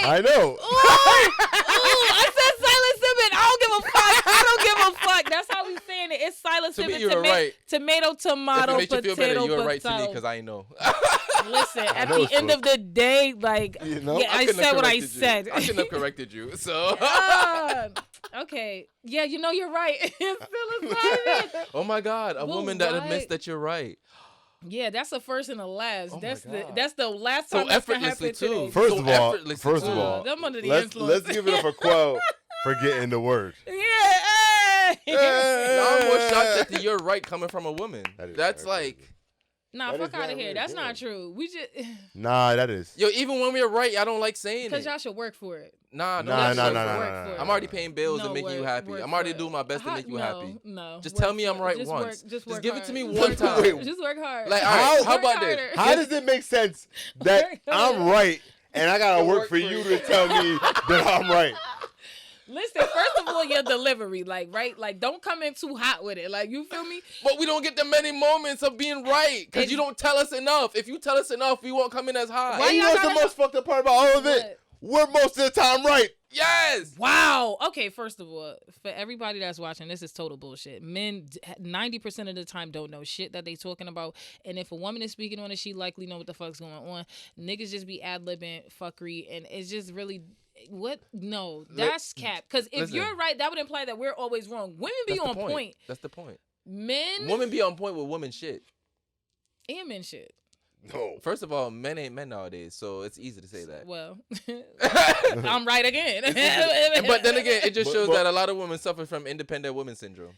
I know. Ooh, I said silent sipping. I don't give a fuck. That's how we saying it. It's silent To me, sipping. you were right. Tomato, If it makes you feel better, potato, you were right to me potato. because I know. Listen, at know the it's end true. of the day, like, You know? yeah, I couldn't have said what I corrected you. said. I shouldn't have corrected you. So. Okay. Yeah, you know you're right. It's psilocybin. Oh my God, a Well, woman that right. admits that you're right. Yeah, that's the first and the last. Oh my that's God. that's the last So time that's gonna effortlessly happen too. today. First So of all, effortlessly first of too. all, them under the let's influence. give it up for Quell for getting the word. Yeah. Hey. No, I'm more shocked that the you're right coming from a woman. That is That's very like, crazy. Nah, That fuck is out not of here. really That's good. not true. We just Nah, that is. yo, even when we're right, I don't like saying because it. y'all should work for it. Nah, Nah, don't nah, work nah, for nah, it. work nah, for nah, it. I'm already paying bills No, and making you work- happy. work I'm already for it. doing my best to How- make you no, happy. No, Just work tell me for I'm right Just once. Work, just Just work give it hard. to me Just one work time. hard. Just work hard. Like, How- all right, how Work about harder. this? How does it make sense that Work I'm harder. right and I gotta Work work for for you you. to tell me that I'm right? Listen, first of all, your delivery, like, right? Like, don't come in too hot with it. Like, you feel me? But we don't get the many moments of being right because you don't tell us enough. If you tell us enough, we won't come in as high. Why And you know y'all what's the gotta most fucked up part about all of it? We're most of the time right. Yes. Wow. Okay, first of all, for everybody that's watching, this is total bullshit. Men, 90% of the time, don't know shit that they talking about. And if a woman is speaking on it, she likely know what the fuck's going on. Niggas just be ad-libbing fuckery, and it's just really... What? No, that's cap. Because if Listen. you're right, that would imply that we're always wrong. Women be That's the on point. That's the point. Men Women be on point with women shit. and men shit. No. First of all, men ain't men nowadays, so it's easy to say that. Well, I'm right again. But then again, it just shows But- that a lot of women suffer from independent woman syndrome.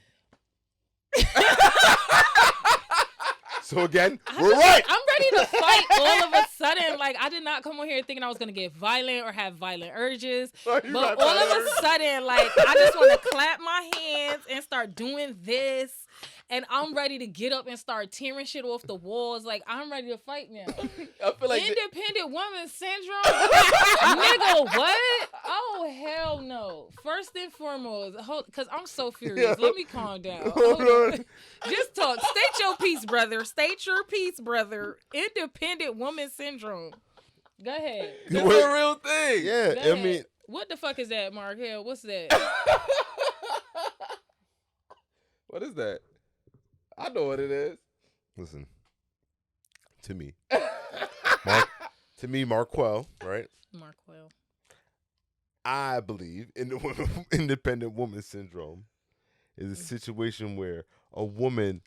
So again, we're right. I'm ready to fight all of a sudden. Like, I did not come on here thinking I was going to get violent or have violent urges. Are you But not all of violent? a sudden, like, I just want to clap my hands and start doing this. And I'm ready to get up and start tearing shit off the walls. Like, I'm ready to fight now. I feel like Independent woman syndrome? Nigga, what? Oh, hell no. First and foremost, because I'm so furious. Let me calm down. Hold on. Just talk. State your piece, brother. State your piece, brother. Independent woman syndrome. Go ahead. it's a real thing. Yeah, Go I ahead. mean, What the fuck is that, Mark Hill? What's that? What is that? I know what it is. listen. To me, Marquell, right? Markwell. I believe in the independent woman syndrome is a situation where a woman.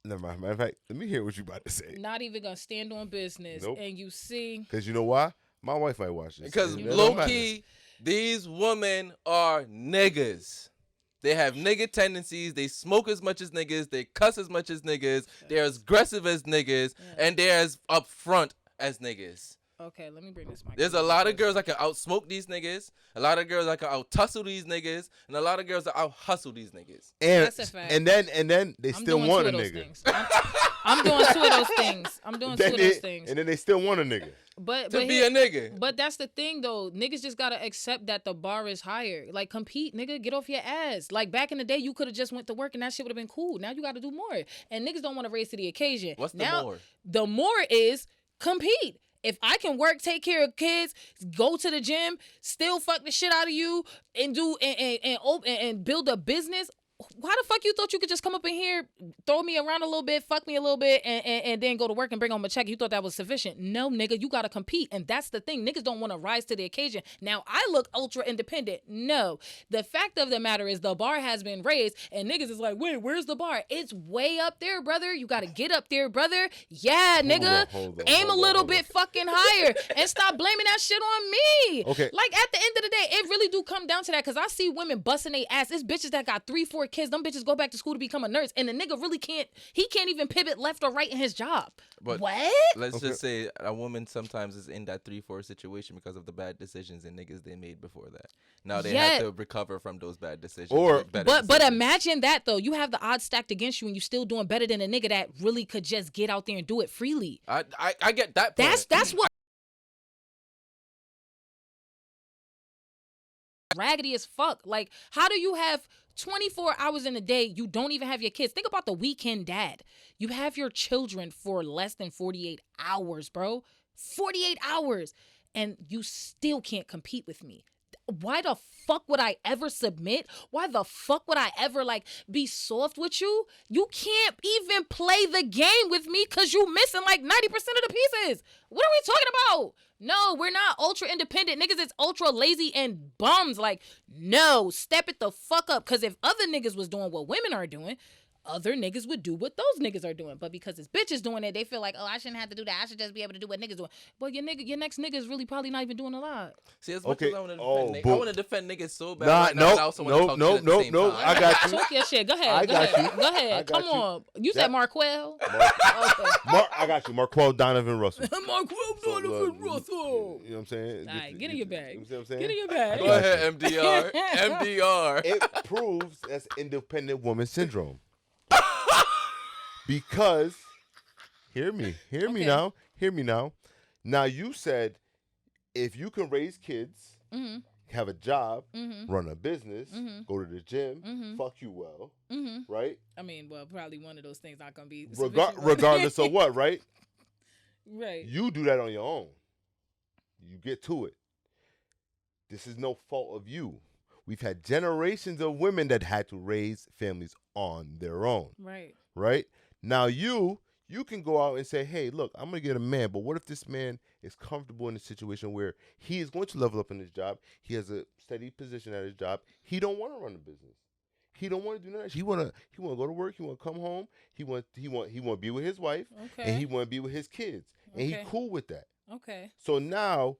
Never mind. Matter of fact, let me hear what you about to say. Not even gonna stand on business. Nope. And you see, Because you know why? My wife might watch this. Because It don't low matter. key, these women are niggas. They have nigga tendencies. They smoke as much as niggas. They cuss as much as niggas. They're as aggressive as niggas. Yeah. And they're as upfront as niggas. okay, let me bring this mic. There's a lot of girls that can outsmoke these niggas. A lot of girls that can out-tussle these niggas. And a lot of girls that out-hustle these niggas. And, That's a fact. and then they I'm still doing want two a of those nigga. things. I'm doing two of those things. I'm doing two Then of those they- things. And then they still want a nigga. But To be here- a nigga. But that's the thing, though. Niggas just gotta accept that the bar is higher. Like, compete, nigga. Get off your ass. Like, back in the day, you could have just went to work and that shit would have been cool. Now you gotta do more. And niggas don't want to raise to the occasion. What's the now, more? The more is compete. If I can work, take care of kids, go to the gym, still fuck the shit out of you, and do and build a business. Why the fuck you thought you could just come up in here, throw me around a little bit, fuck me a little bit, and then go to work and bring home a check? You thought that was sufficient? No, nigga, you gotta compete, and that's the thing. Niggas don't want to rise to the occasion. Now I look ultra independent. No, the fact of the matter is the bar has been raised, and niggas is like, wait, where's the bar? It's way up there, brother. You gotta get up there, brother. Yeah, nigga, hold on, aim hold a little on. bit fucking higher, and stop blaming that shit on me. Okay. Like at the end of the day, it really do come down to that, because I see women busting their ass. It's bitches that got 3-4 kids. Them bitches go back to school to become a nurse, and the nigga really can't even pivot left or right in his job. But what? Let's just say a woman sometimes is in that 3-4 situation because of the bad decisions and niggas they made before that. Now they have to recover from those bad decisions. Or- with better But decisions. imagine that though. You have the odds stacked against you, and you still doing better than a nigga that really could just get out there and do it freely. I get that point. That's what. Raggedy as fuck. Like, how do you have 24 hours in a day? You don't even have your kids. Think about the weekend dad. You have your children for less than 48 hours, bro. 48 hours. and you still can't compete with me. Why the fuck would I ever submit? Why the fuck would I ever like be soft with you? You can't even play the game with me because you missing like 90% of the pieces. What are we talking about? No, we're not ultra independent. Niggas is ultra lazy and bums. Like, no, step it the fuck up. Because if other niggas was doing what women are doing, other niggas would do what those niggas are doing. But because it's bitches doing it, they feel like, oh, I shouldn't have to do that. I should just be able to do what niggas doing. But your next nigga is really probably not even doing a lot. See, as much Okay. as I want to defend Oh, niggas, I but- want to defend niggas so bad Nah, right now, and I nope, also want to talk shit at the same nope. time. I got you. Talk your shit. Go ahead. I Go got ahead. you. Go I ahead. got Come you. on. You said Marquell? I got you. Marquell Donovan Russell. Marquell So, Donovan look, Russell. You know what I'm saying? All right, get in your bag. You know what I'm saying? Get in your bag. Go ahead, MDR. MDR. It proves that's independent woman syndrome. Because, hear me Okay. now. Now you said if you can raise kids, Mm-hmm. have a job, Mm-hmm. run a business, Mhm. go to the gym, Mhm. fuck you well, Mm-hmm. right? I mean, well, probably one of those things not gonna be sufficient, but- Regardless of what, right? Right. You do that on your own. You get to it. This is no fault of you. We've had generations of women that had to raise families on their own, Right. right? Now you can go out and say, hey, look, I'm going to get a man, but what if this man is comfortable in a situation where he is going to level up in his job, he has a steady position at his job, he don't want to run a business. He don't want to do nothing. He want to go to work, he want to come home, he want to be with his wife, Okay. and he want to be with his kids. And he Okay. cool with that. Okay. So now,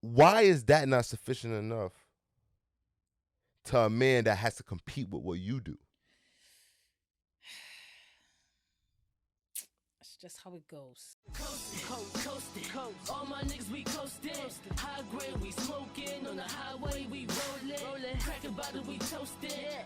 why is that not sufficient enough to a man that has to compete with what you do? That's just how it goes. All my niggas we coastin'. High grade we smoking. On the highway we rollin'. Crack a bottle we toastin'.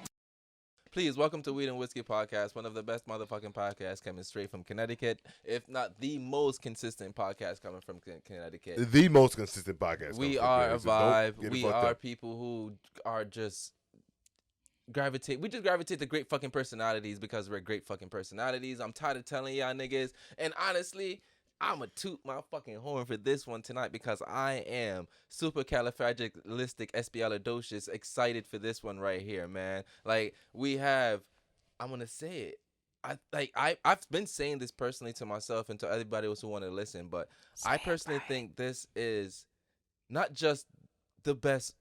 Please welcome to Weed and Whiskey Podcast, one of the best motherfucking podcasts coming straight from Connecticut, if not the most consistent podcast coming from Connecticut. The most consistent podcast. We comes from are here, a so don't vibe. get it We fucked are up. people who are just gravitate. We just gravitate to great fucking personalities because we're great fucking personalities. I'm tired of telling y'all niggas. And honestly, I'ma toot my fucking horn for this one tonight because I am supercalifragilisticexpialidocious excited for this one right here, man. Like, we have, I'm gonna say it. I've been saying this personally to myself and to everybody else who want to listen, but I personally think this is not just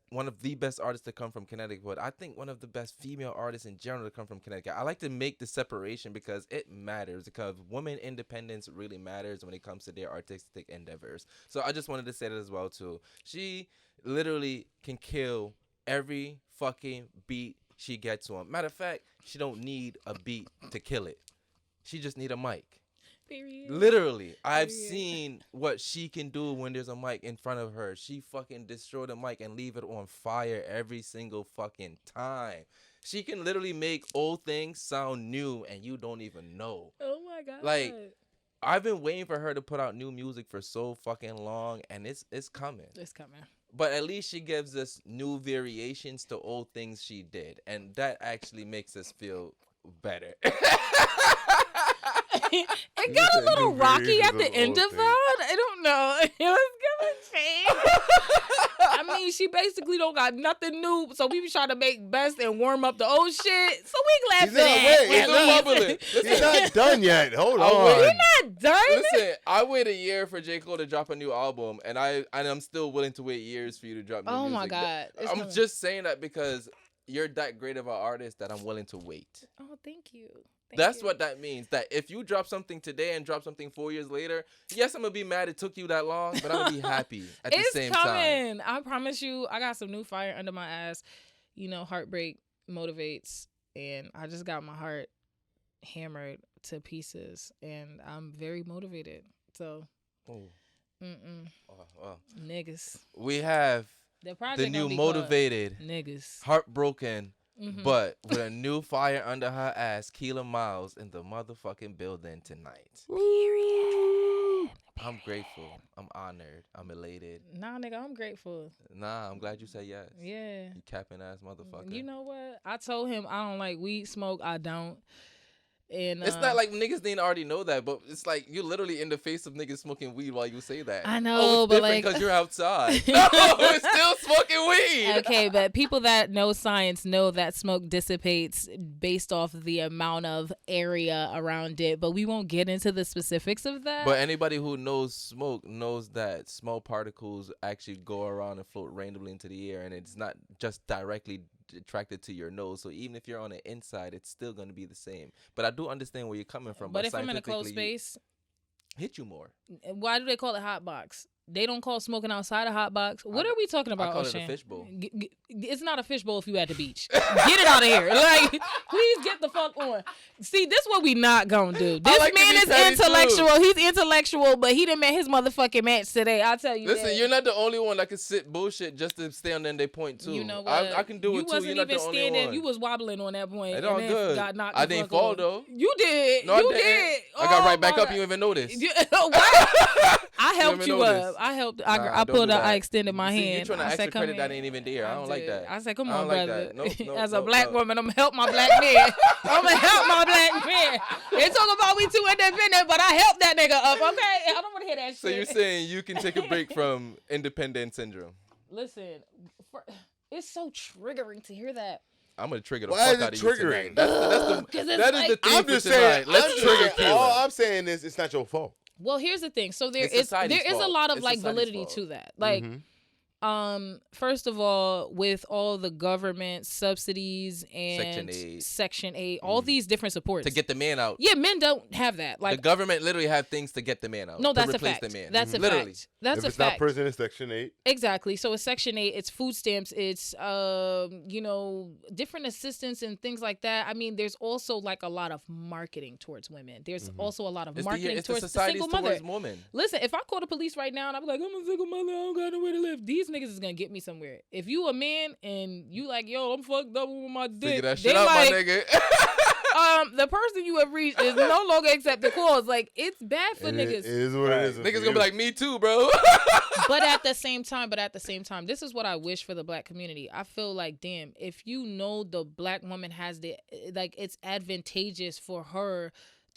one of the best artists to come from Connecticut, but I think one of the best female artists in general to come from Connecticut. I like to make the separation because it matters, because women independence really matters when it comes to their artistic endeavors. So I just wanted to say that as well too. She literally can kill every fucking beat she gets on. Matter of fact, she don't need a beat to kill it. She just need a mic. Period. Literally, I've Period. seen what she can do when there's a mic in front of her. She fucking destroy the mic and leave it on fire every single fucking time. She can literally make old things sound new and you don't even know. Oh my god. Like, I've been waiting for her to put out new music for so fucking long, and it's coming. It's coming. But at least she gives us new variations to old things she did, and that actually makes us feel better. It got a little New rocky at variations the of end old of things. that. I don't know. It was gonna change. I mean, she basically don't got nothing new, so we be trying to make best and warm up the old shit. So we glad He's for not- that. wait, It's At still least. bubbling. He's not done yet. Hold I'll on. wait. You're not done. Listen, I wait a year for J. Cole to drop a new album, and I'm still willing to wait years for you to drop new Oh music. my god. It's I'm coming. just saying that because you're that great of an artist that I'm willing to wait. Oh, thank you. That's what that means. That if you drop something today and drop something 4 years later, yes, I'm gonna be mad it took you that long, but I'm gonna be happy at the It's same time. coming. I promise you. I got some new fire under my ass. You know, heartbreak motivates, and I just got my heart hammered to pieces, and I'm very motivated. So, Oh, well. niggas. We have The project the new gonna be called motivated, niggas. heartbroken, Mhm. but with a new fire under her ass, Keila Myles in the motherfucking building tonight. I'm grateful. I'm honored. I'm elated. Nah, nigga, I'm grateful. Nah, I'm glad you said yes. Yeah. You capping ass motherfucker. You know what? I told him I don't like weed smoke. I don't. And It's not like niggas didn't already know that, but it's like you're literally in the face of niggas smoking weed while you say that. I know, oh, it's but different like, because you're outside. No, it's still smoking weed. okay, but people that know science know that smoke dissipates based off the amount of area around it, but we won't get into the specifics of that. But anybody who knows smoke knows that small particles actually go around and float randomly into the air, and it's not just directly attracted to your nose. So even if you're on the inside, it's still going to be the same. But I do understand where you're coming from. But if I'm in a closed scientifically, space, hit you more. why do they call it hot box? They don't call smoking outside a hot box. What are we talking about? I call O'Shane? it a fishbowl. It's not a fishbowl if you at the beach. Get it out of here. Like, please get the fuck on. See, this what we not gonna do. This like to man be is petty, intellectual. too. He's intellectual, but he done met his motherfucking match today. I'll tell you. Listen, that. you're not the only one that can sit bullshit just to stay on then they point too. You know what? I can do you it too. wasn't You're not even the only standing. one. You was wobbling on that point. It's and all then good. Got knocked I the didn't fuck fall off. though. You did. No, you I didn't. did. I got Oh, right back my up. God. You even noticed. What? I helped even you notice. up. I helped. Nah, I don't pulled do up. I that. extended my See, hand. you trying to I ask said, for "Come credit that here." ain't even there. I don't like did. that. I said, "Come I on, don't like brother." that. Nope, As a nope, black nope. woman, I'm gonna help my black man. I'm gonna help my black man. They talk about we too independent, but I helped that nigga up. Okay, I don't want to hear that shit. So you're saying you can take a break from independent syndrome? Listen, it's so triggering to hear that. I'm gonna trigger the Why fuck is it out of you triggering? tonight. That is the like- theme I'm for just tonight. saying. Let's I'm trigger just saying, all Keila. I'm saying is it's not your fault. Well, here's the thing. So there It's is society's a fault. lot of It's like society's validity fault. to that. Like, first of all, with all the government subsidies and Section 8, all these different supports To get the man out. yeah, men don't have that. The Like, government literally have things to get the man out. no, to that's a replace fact. the man. That's a literally. fact. That's If a it's fact. not prison, it's Section 8. Exactly. So it's Section 8, it's food stamps, it's different assistance and things like that. I mean, there's also like a lot of marketing towards women. There's also a lot of marketing It's the towards the society's single mother. towards women. Listen, if I call the police right now and I'm like, I'm a single mother, I don't got nowhere to live, these niggas is gonna get me somewhere. If you a man and you like, yo, I'm fucked up with my dick, Figure that they shit out, like, my nigga. the person you have reached is no longer accepting calls. Like, it's bad for It niggas. is what it is. Niggas gonna be like, me too, bro. But at the same time, this is what I wish for the black community. I feel like, damn, if you know the black woman has it's advantageous for her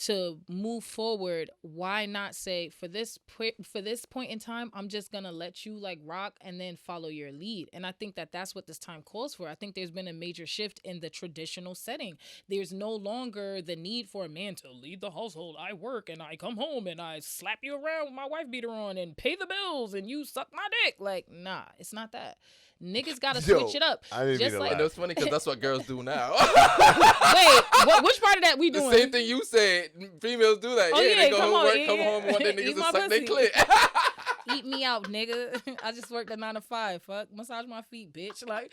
to move forward, why not say for this point in time, I'm just gonna let you like rock and then follow your lead. And I think that that's what this time calls for. I think there's been a major shift in the traditional setting. There's no longer the need for a man to lead the household. I work and I come home and I slap you around with my wife beater on and pay the bills and you suck my dick. Like, nah, it's not that. Niggas gotta switch it up. I didn't mean Just to like, And it's funny because that's what girls do now. wait, which part of that we The doing? same thing you said. Females do that. Oh, yeah, yeah, they go come home, on, work, yeah, come yeah. home, want their Eat niggas to my suck their pussy. clit. Eat me out, nigga. I just worked a 9 to 5. Fuck, massage my feet, bitch. Like,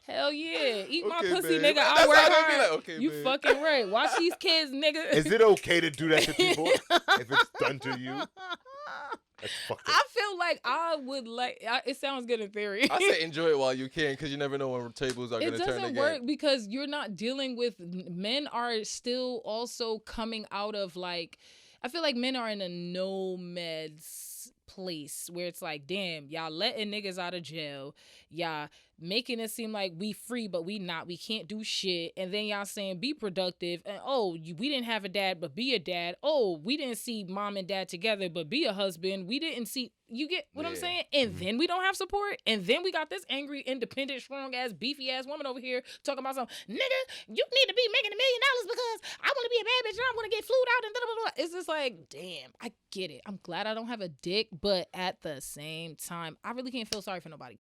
hell yeah, eat my Okay, pussy, babe. nigga. I That's work how they be hard. like, okay, You babe. fucking right. Watch these kids, nigga. Is it okay to do that to people if it's done to you? That's fucked up. I feel like I would it sounds good in theory. I say enjoy it while you can because you never know when tables are It going to turn doesn't again. work because you're not dealing with men are still also coming out of like, I feel like men are in a no meds place where it's like, damn, y'all letting niggas out of jail, y'all making it seem like we free, but we not, we can't do shit, and then y'all saying be productive, and we didn't have a dad, but be a dad. Oh, we didn't see mom and dad together, but be a husband. We didn't see, you get what I'm saying? And then we don't have support, and then we got this angry, independent, strong ass, beefy ass woman over here talking about some nigga, you need to be making $1 million because I want to be a bad bitch and I want to get flued out and blah, blah, blah. It's just like, damn, I get it. I'm glad I don't have a dick, but at the same time, I really can't feel sorry for nobody.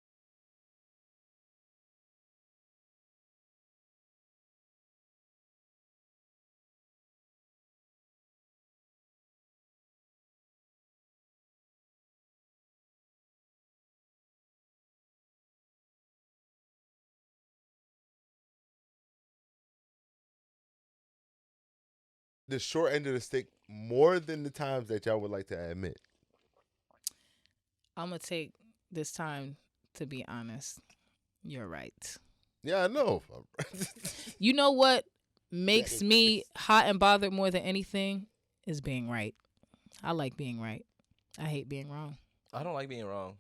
The short end of the stick more than the times that y'all would like to admit. I'm going to take this time to be honest. You're right. Yeah, I know. You know what makes me hot and bothered more than anything is being right. I like being right. I hate being wrong. I don't like being wrong.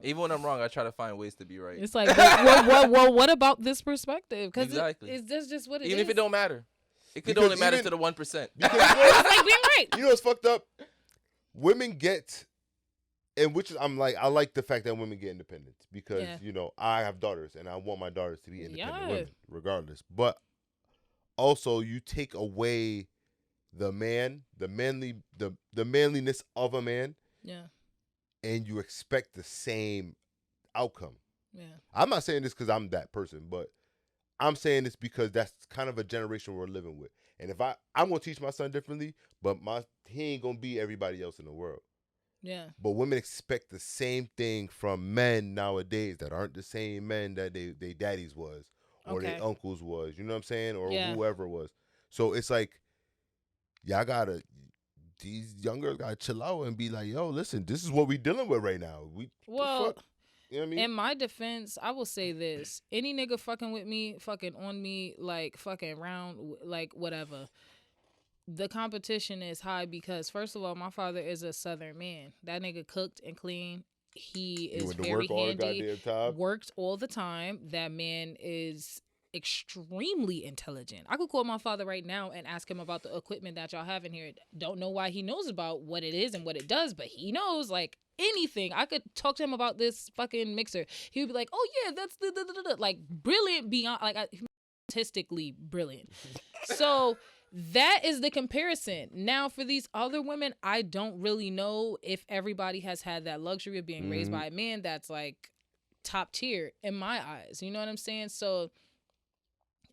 Even when I'm wrong, I try to find ways to be right. It's like, what about this perspective? Because Exactly. it's just what it is. Even if it don't matter, it could Because only matter even- to the 1%. Because It's like being right. you know what's fucked up? Women get, and which is I like the fact that women get independence because Yeah. I have daughters and I want my daughters to be independent Yeah. women regardless. But also you take away the manliness of a man, Yeah. and you expect the same outcome. Yeah. I'm not saying this because I'm that person, but I'm saying this because that's kind of a generation we're living with. And if I'm gonna teach my son differently, but he ain't gonna be everybody else in the world. Yeah. But women expect the same thing from men nowadays that aren't the same men that they daddies was or Okay. their uncles was. You know what I'm saying? Or Yeah. whoever was. So it's like, these young girls gotta chill out and be like, yo, listen, this is what we dealing with right now. Well, fuck? You know what I mean? in my defense, I will say this: any nigga fucking with me, fucking on me, like fucking around, like whatever. The competition is high because first of all, my father is a Southern man. That nigga cooked and cleaned. He is went to very work all the handy. goddamn time. Worked all the time. That man is extremely intelligent. I could call my father right now and ask him about the equipment that y'all have in here. Don't know why he knows about what it is and what it does, but he knows like anything. I could talk to him about this fucking mixer. He would be like, "Oh yeah, that's the like brilliant beyond like artistically brilliant." So that is the comparison. Now, for these other women, I don't really know if everybody has had that luxury of being raised by a man that's like top tier in my eyes. You know what I'm saying? So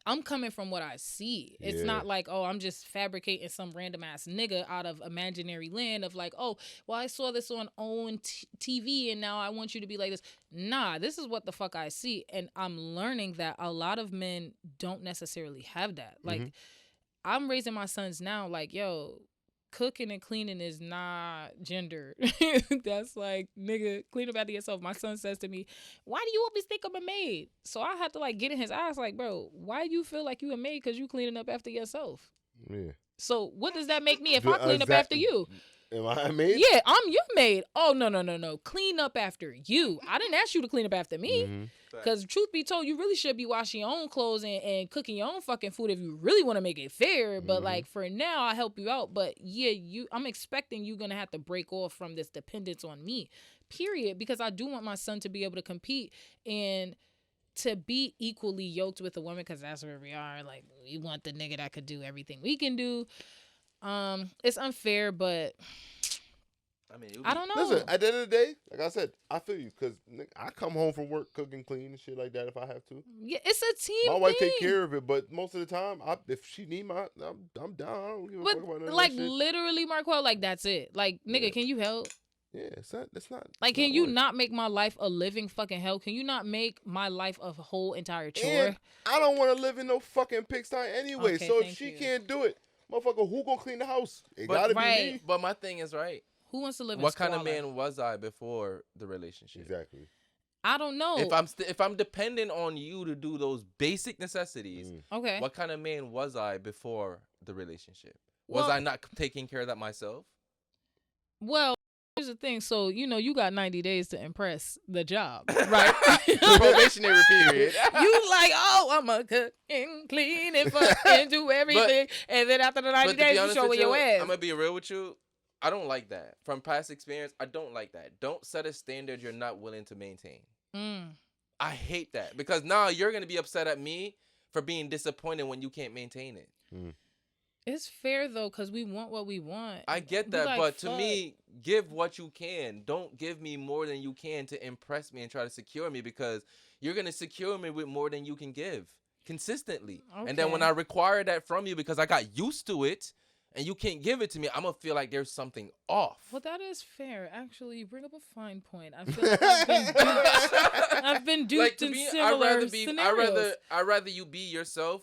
I'm coming from what I see. It's Yeah. not like, oh, I'm just fabricating some random ass nigga out of imaginary land of like, oh, well, I saw this on OWN TV and now I want you to be like this. Nah, this is what the fuck I see. And I'm learning that a lot of men don't necessarily have that. Like, I'm raising my sons now, like, yo, cooking and cleaning is not gendered. That's like, nigga, clean up after yourself. My son says to me, why do you always think I'm a maid? So I have to like get in his eyes like, bro, why do you feel like you a maid because you cleaning up after yourself? Yeah. So what does that make me if Do- I clean up after you? Am I a maid? Yeah, I'm your maid. Oh, no. Clean up after you. I didn't ask you to clean up after me. Mhm. Because truth be told, you really should be washing your own clothes and cooking your own fucking food if you really want to make it fair. But like for now, I help you out. But yeah, I'm expecting you're gonna have to break off from this dependence on me. Period. Because I do want my son to be able to compete and to be equally yoked with a woman. Because that's where we are. Like we want the nigga that could do everything we can do. It's unfair, but I mean, I don't know. Listen, at the end of the day, like I said, I feel you because I come home from work, cook and clean and shit like that if I have to. Yeah, it's a team. My wife thing. take care of it, but most of the time, if she need I'm down. I don't give a fuck about none But of like that shit. literally, Marquel, like that's it. Like nigga, Yeah. can you help? Yeah, it's not. Like, can not you work. not make my life a living fucking hell? Can you not make my life a whole entire chore? And I don't want to live in no fucking pigsty anyway. Okay, so if thank she you. can't do it, motherfucker, who gonna clean the house? It But- gotta Right. be me. But my thing is right. Who wants to live in What kind of squalor? man was I before the relationship? Exactly. I don't know. If I'm dependent on you to do those basic necessities, Okay. what kind of man was I before the relationship? Was Well- I not taking care of that myself? Well, here's the thing. So, you got 90 days to impress the job, right? Probationary period. You like, oh, I'm a cook and clean and fuck and do everything. And then after the 90 But to be days, you honest show with with your you, ass. I'm gonna be real with you. I don't like that. From past experience, I don't like that. Don't set a standard you're not willing to maintain. I hate that because now you're gonna be upset at me for being disappointed when you can't maintain it. It's fair, though, because we want what we want. I get We that, like, but to fuck. me, give what you can. Don't give me more than you can to impress me and try to secure me because you're gonna secure me with more than you can give consistently. And then when Okay. I require that from you because I got used to it and you can't give it to me, I'm gonna feel like there's something off. Well, that is fair. Actually, you bring up a fine point. I feel like I've been duped. I've been duped Like to in me, similar scenarios. I'd rather you be yourself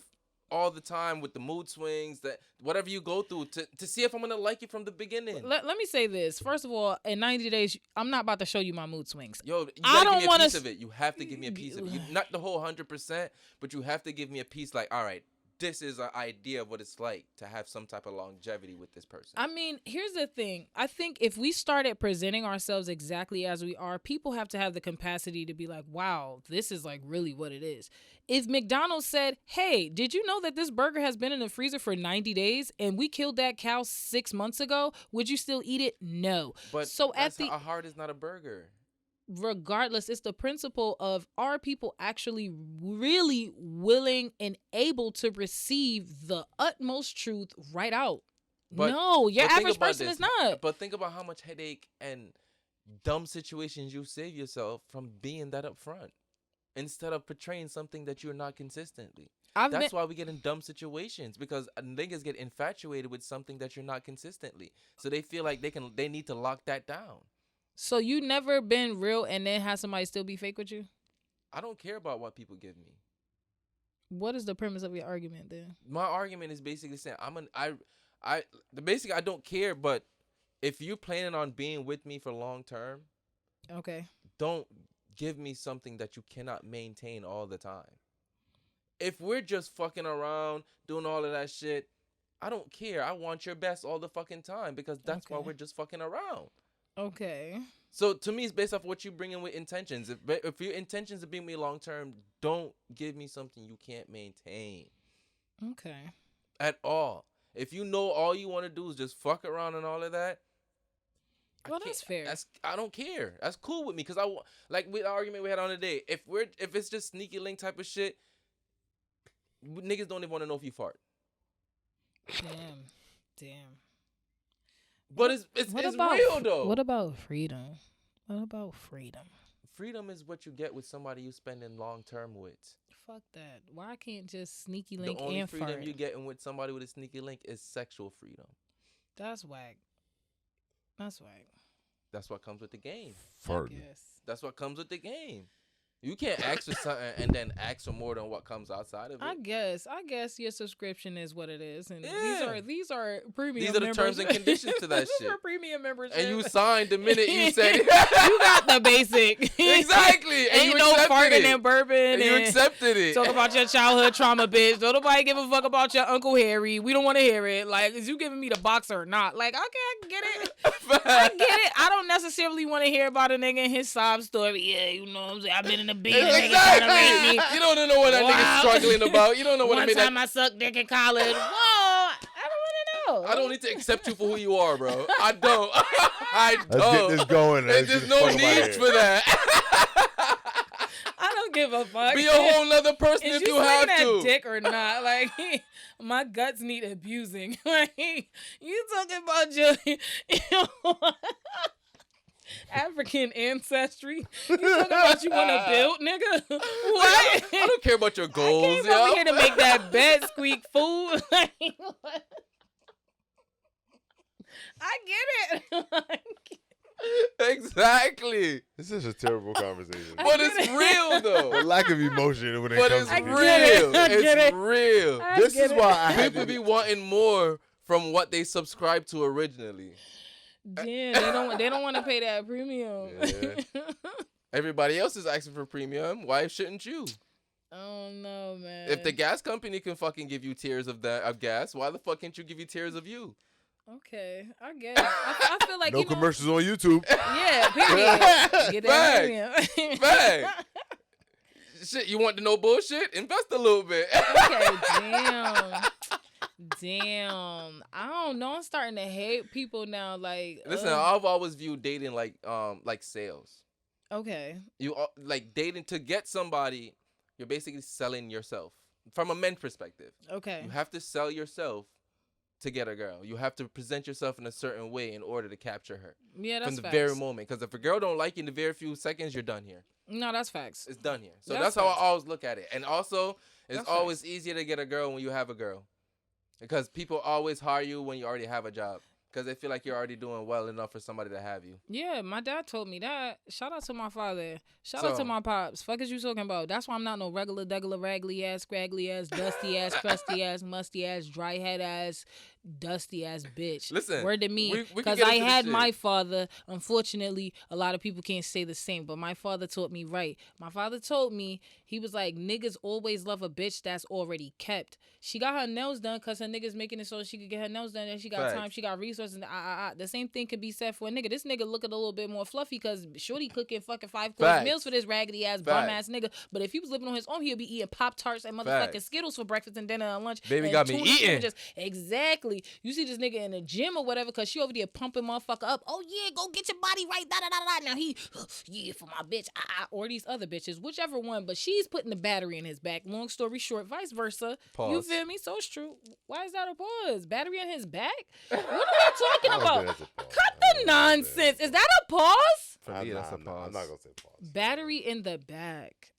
all the time with the mood swings, that whatever you go through to see if I'm gonna like you from the beginning. Let me say this. First of all, in 90 days, I'm not about to show you my mood swings. Yo, you I gotta don't give me a wanna piece of it. You have to give me a piece of it. Not the whole 100%, but you have to give me a piece. Like, all right, this is an idea of what it's like to have some type of longevity with this person. I mean, here's the thing. I think if we started presenting ourselves exactly as we are, people have to have the capacity to be like, wow, this is like really what it is. If McDonald's said, hey, did you know that this burger has been in the freezer for 90 days and we killed that cow 6 months ago, would you still eat it? No. But so a heart is not a burger. Regardless, it's the principle of, are people actually really willing and able to receive the utmost truth right out? But, no, your but think average about person this. is not. But think about how much headache and dumb situations you save yourself from being that up front instead of portraying something that you're not consistently. That's why we get in dumb situations, because niggas get infatuated with something that you're not consistently. So they feel like they need to lock that down. So you never been real and then have somebody still be fake with you? I don't care about what people give me. What is the premise of your argument then? My argument is basically saying I don't care, but if you're planning on being with me for long term, okay, don't give me something that you cannot maintain all the time. If we're just fucking around doing all of that shit, I don't care. I want your best all the fucking time, because that's why we're just fucking around. Okay. So to me, it's based off what you bring in with intentions. If your intentions are being me long term, don't give me something you can't maintain. Okay. At all. If you know all you want to do is just fuck around and all of that, well, that's fair. I don't care. That's cool with me, because like with the argument we had on the day. If it's just sneaky link type of shit, niggas don't even want to know if you fart. Damn. But it's real though. What about freedom? What about freedom? Freedom is what you get with somebody you spending long term with. Fuck that. Why can't just sneaky link the only and freedom fart? you getting with somebody with a sneaky link is sexual freedom. That's whack. That's whack. That's what comes with the game. Farting. That's what comes with the game. You can't ask for something and then ask for more than what comes outside of it. I guess your subscription is what it is, and Yeah. these are premium. These are the terms and conditions to that These shit. are premium membership. And you signed the minute you said it. You got the basic. Exactly. And Ain't you no accepted farting it. and burping. And you accepted it. Talk about your childhood trauma, bitch. Don't nobody give a fuck about your Uncle Harry. We don't want to hear it. Like, is you giving me the boxer or not? Like, okay, I get it. I get it. I don't necessarily want to hear about a nigga and his sob story. Yeah, you know what I'm saying? I've been in a big nigga trying to rape me. You don't know what that nigga's struggling about. You don't know what One I mean. time I sucked dick in college. Whoa, I don't want to know. I don't need to accept you for who you are, bro. I don't. I don't. Let's get this going. There's no need for that. I don't give a fuck. Be a whole nother person Is if you have that to. dick or not? Like, my guts need abusing. Like, you talking about your African ancestry? You talking about you want to build, nigga? What? I don't care about your goals, I came over here to make that bed squeak food. Like, what? I get it. Exactly. This is a terrible conversation. But it's real though. The lack of emotion when it But comes it's to people. real. I get It's it. real. This is why I had People to be wanting more from what they subscribed to originally. Damn, they don't want to pay that premium. Yeah. Everybody else is asking for premium. Why shouldn't you? Oh no, man. If the gas company can fucking give you tiers of gas, why the fuck can't you give you tiers of you? Okay, I get it. I feel like No you know, commercials on YouTube. yeah, period. Get that premium. Bang. Shit, you want to know bullshit? Invest a little bit. Okay, damn. I don't know. I'm starting to hate people now. Like, Listen, I've always viewed dating like sales. okay, Like dating to get somebody, you're basically selling yourself from a men's perspective. okay, You have to sell yourself to get a girl. You have to present yourself in a certain way in order to capture her yeah, that's from the facts. very moment. Because if a girl don't like you in the very few seconds, you're done here. No, that's facts. It's done here. So That's that's how I facts. always look at it. And also, it's That's always easier to get a girl when you have a girl, because people always hire you when you already have a job, because they feel like you're already doing well enough for somebody to have you. Yeah, my dad told me that. Shout out to my father. Shout out So- to my pops. Fuck is you talking about? That's why I'm not no regular, raggly ass, scraggly ass, dusty ass, crusty ass, musty ass, dry head ass, dusty ass bitch. Listen, Word to me, we can because get I into this had shit. my father. Unfortunately, a lot of people can't say the same, but my father taught me right. My father told me, he was like, niggas always love a bitch that's already kept. She got her nails done because her niggas making it so she could get her nails done, and she got Facts. time, she got resources. The same thing could be said for a nigga. This nigga looking a little bit more fluffy because shorty cooking fucking 5-course Facts. meals for this raggedy ass bum ass nigga. But if he was living on his own, he'd be eating Pop-Tarts and motherfucking Facts. Skittles for breakfast and dinner and lunch. Baby and got me tuna eating. sandwiches. Exactly. You see this nigga in the gym or whatever because she over there pumping motherfucker up. Oh yeah, go get your body right. Da da da da. Now he, yeah, for my bitch. Or these other bitches, whichever one. But she's putting the battery in his back. Long story short, vice versa. Pause. You feel me? So it's true. Why is that a pause? Battery in his back? What are we talking about? Cut the nonsense. Is that a pause? For me, that's a I'm pause. not gonna say pause. Battery in the back.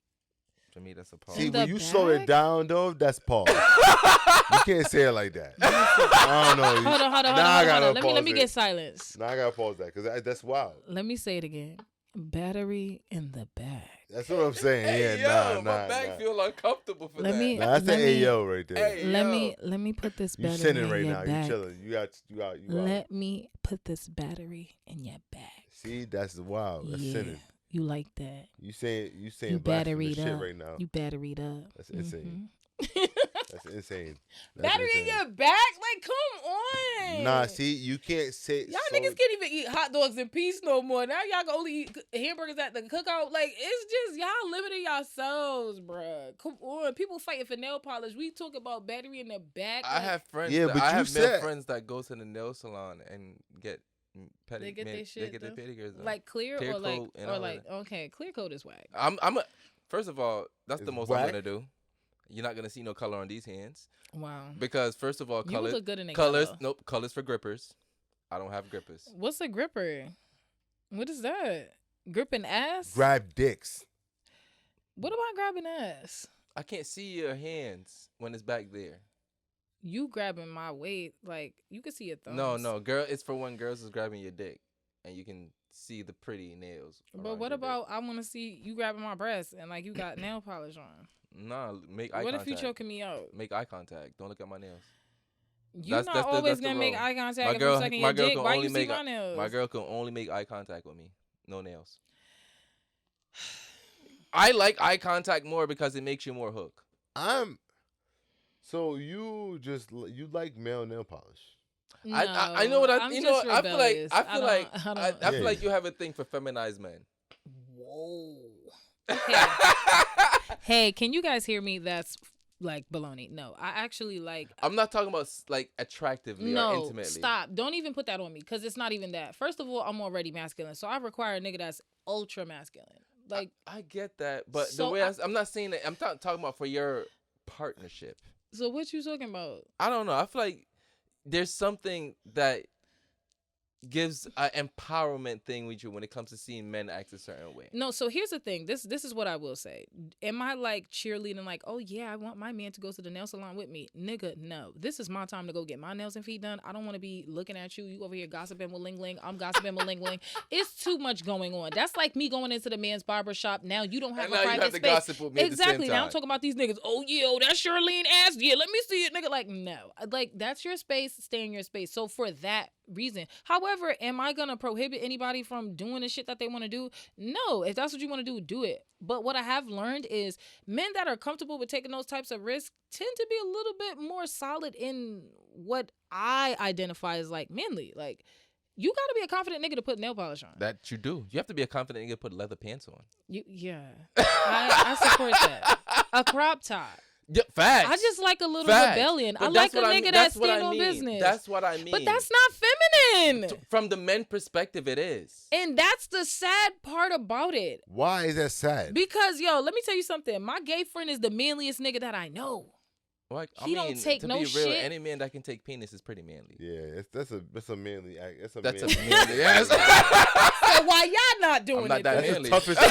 For me, that's a pause. See, In when the you slow it back? down, though, that's pause. You can't say it like that. I don't know. Hold on. Now I gotta Let pause me it. get silence. Now I gotta pause that because that's wild. Let me say it again. Battery in the back. That's what I'm saying. Hey, Yeah, yo, nah. my back feel uncomfortable for Let that. me- Nah, that's the let me- AO right there. Hey, Let yo. me put this You battery sinning in right your now. back. You chilling. You out. Let me put this battery in your back. See, that's wild. That's Yeah, sinning. you like that. You saying You blasphemous batteried shit up. right now. You batteried up. That's insane. Mhm. That's insane. That's Battery in insane. your back? Like, come on. Nah, see, you can't say. Y'all so, niggas can't even eat hot dogs in peace no more. Now y'all can only eat hamburgers at the cookout. Like, it's just y'all limiting yourselves, bruh. Come on. People fighting for nail polish. We talk about battery in the back. I like, have friends. Yeah, that, but I you have male said- friends that go to the nail salon and get They get their shit They get their done? pedicures done. like clear Clear or like coat and or all like that. okay, clear coat is whack. First of all, that's the It's most whack? I'm gonna do. You're not gonna see no color on these hands Wow. because first of all, You would colors. look good in a Colors. yellow. Nope. Colors for grippers. I don't have grippers. What's a gripper? What is that? Gripping ass? grab dicks. What about grabbing ass? I can't see your hands when it's back there. You grabbing my weight, like you can see your thumbs. No, girl. It's for when girls is grabbing your dick, and you can see the pretty nails. But around what your dick. about I want to see you grabbing my breast and like you got nail polish on? Nah, make eye What contact. if you choking me out? Make eye contact. Don't look at my nails. You're not always that's the gonna make rule. eye contact My if girl- I'm sucking my your girl dick. can Why only you see make my nails? My girl can only make eye contact with me. No nails. I like eye contact more because it makes you more hook. So you like male nail polish? No, I know what I'm you know. just I feel like rebellious. I feel like don't- I feel Yeah. like you have a thing for feminized men. Whoa. Hey. Hey, can you guys hear me? That's like baloney. No, I actually like. I'm not talking about like attractively or No, intimately. stop. Don't even put that on me because it's not even that. First of all, I'm already masculine, so I require a nigga that's ultra masculine. Like, I get that, but So the way I'm not saying that. I'm not talking about for your partnership. so what you talking about? I don't know. I feel like there's something that gives an empowerment thing with you when it comes to seeing men act a certain way. No, so here's the thing. This is what I will say. Am I like cheerleading like, oh yeah, I want my man to go to the nail salon with me? Nigga, no. This is my time to go get my nails and feet done. I don't want to be looking at you. You over here gossiping with Ling Ling. I'm gossiping with Ling Ling. It's too much going on. That's like me going into the man's barber shop. Now you don't have And a now you private have to space. gossip with me at the same Exactly. Now I'm time. talking about these niggas. Oh yeah, oh, that's Charlene ass. Yeah, let me see it, nigga. Like, no. Like, that's your space. Stay in your space. So for that reason. However, am I gonna prohibit anybody from doing the shit that they want to do? No. If that's what you want to do it. But what I have learned is men that are comfortable with taking those types of risks tend to be a little bit more solid in what I identify as like manly. Like, you gotta be a confident nigga to put nail polish on. That you do. You have to be a confident nigga to put leather pants on. Yeah. I support that. A crop top. Yeah, facts. I just like a little Facts. able. But I like that's a what nigga that that's what stand I on mean. business. That's what I mean. But that's not feminine. From the men perspective, it is. And that's the sad part about it. Why is that sad? Because, yo, let me tell you something. My gay friend is the manliest nigga that I know. Like, He don't take to no be real, shit. any man that can take penis is pretty manly. Yeah, that's a manly act. That's a manly. manly. Yes. So why y'all not doing I'm not it? that then? That's the manly. toughest act.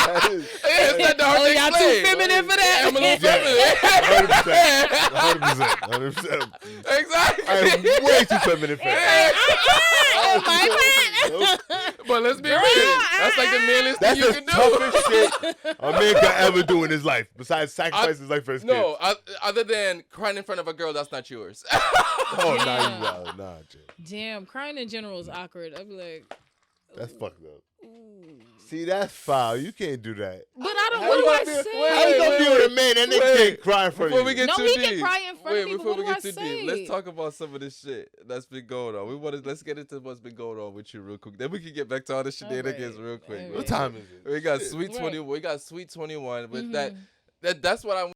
That is. It's not the hard Oh, to y'all explain. too feminine for that? Yeah, I'm a little feminine. 100%. 100%. Exactly. I'm way too feminine for that. Oh, my God. Nope. But let's be Girl, real. That's like the manliest thing That's you the can do. toughest shit a man could ever do in his life, besides sacrifice his life for his No, kids. other than crying in front of a girl that's not yours. Oh, nah, Yeah. you wild. Nah, Jay. Damn, crying in general is awkward. I'd be like, That's fucked up. See, that's foul. You can't do that. but I don't. How What you do I gonna be- say? How you gonna be with a man that nigga can't cry in front Before of we you? get No, too he deep. can cry in front of me, but Before what we do get I too say? deep, let's talk about some of this shit that's been going on. Let's get into what's been going on with you real quick. Then we can get back to all the shenanigans Alright, real quick. alright. bro. What time is it? We got Shit. sweet Right. 21. We got sweet 21. With Mhm. that's what I.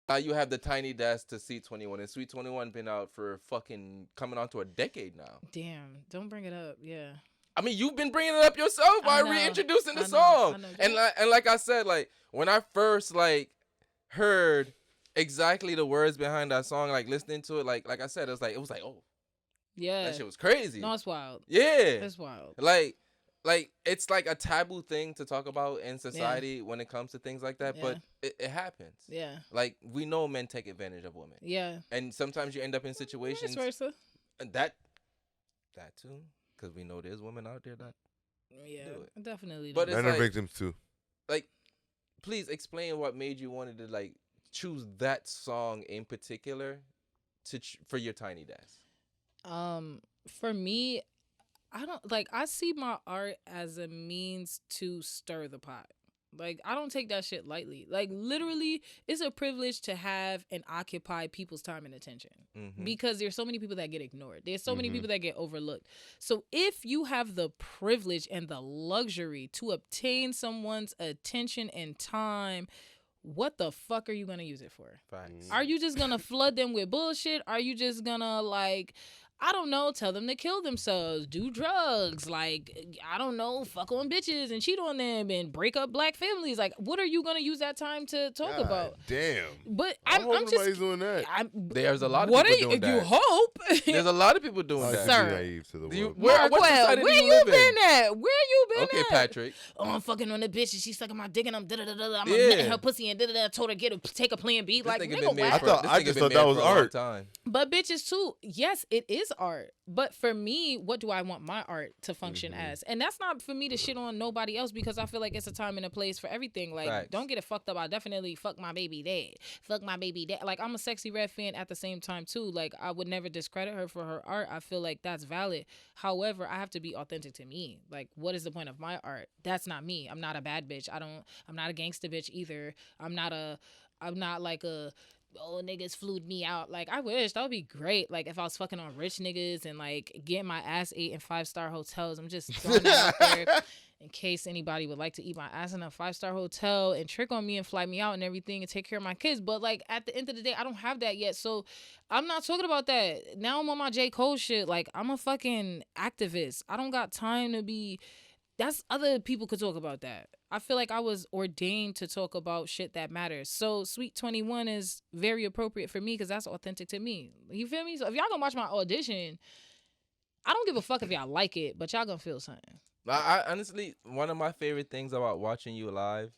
Now you have the tiny desk to Sweet 21, and Sweet 21 been out for fucking coming on to a decade now. Damn, don't bring it up. Yeah. I mean, you've been bringing it up yourself by I know. reintroducing the I know. song. I know. And like I said, like when I first like heard exactly the words behind that song, like listening to it, like I said, it was like, oh, Yeah. that shit was crazy. No, it's wild. Yeah. It's wild. Like it's like a taboo thing to talk about in society when it comes to things like that, but it happens. Yeah. Like we know men take advantage of women, Yeah. and sometimes you end up in situations Vice versa. and that too, because we know there's women out there that Yeah. do it. Definitely. But do. it's Men are like- victims too. like. Please explain what made you wanted to like choose that song in particular for your tiny desk. For me, I don't like. I see my art as a means to stir the pot. Like, I don't take that shit lightly. Like, literally, it's a privilege to have and occupy people's time and attention Mhm. because there's so many people that get ignored. There's so many Mhm. people that get overlooked. So if you have the privilege and the luxury to obtain someone's attention and time, what the fuck are you going to use it for? Facts. Are you just going to flood them with bullshit? Are you just going to, like, I don't know, tell them to kill themselves, do drugs, like, I don't know, fuck on bitches and cheat on them and break up black families? Like, what are you going to use that time to talk God about? Damn. But I I'm hope just... nobody's doing that. There's a lot of what people are you, doing you that. hope? There's a lot of people doing I that. should Sir. be naive to the Do you- world. Where- what Marquel, society do where you you live in? been at? Where you been Okay, at? Patrick. Oh, I'm fucking on the bitch and she's sucking my dick and I'm da-da-da-da. I'm Yeah. nutting her pussy and da-da-da. Told her take a plan B. This Like, nigga nigga, been made what? for- thought- this I nigga just been thought made that for was a long art. time. But bitches too. Yes, it is art. But for me, what do I want my art to function Mm-hmm. as? And that's not for me to shit on nobody else because I feel like it's a time and a place for everything. Like, Facts. don't get it fucked up. I definitely fuck my baby dad. Fuck my baby dad. Like, I'm a Sexy Red fan at the same time too. Like, I would never discredit her for her art. I feel like that's valid. However, I have to be authentic to me. Like, what is the point of my art? That's not me. I'm not a bad bitch. I'm not a gangster bitch either. I'm not like a oh niggas flued me out. Like, I wish that would be great. Like, if I was fucking on rich niggas and like getting my ass ate in 5-star hotels. I'm just throwing that out there in case anybody would like to eat my ass in a 5-star hotel and trick on me and fly me out and everything and take care of my kids. But like at the end of the day, I don't have that yet. So I'm not talking about that. Now I'm on my J. Cole shit. Like, I'm a fucking activist. I don't got time to be. That's other people could talk about that. I feel like I was ordained to talk about shit that matters. So Sweet 21 is very appropriate for me because that's authentic to me. You feel me? So if y'all gonna watch my audition, I don't give a fuck if y'all like it, but y'all gonna feel something. I honestly, one of my favorite things about watching you live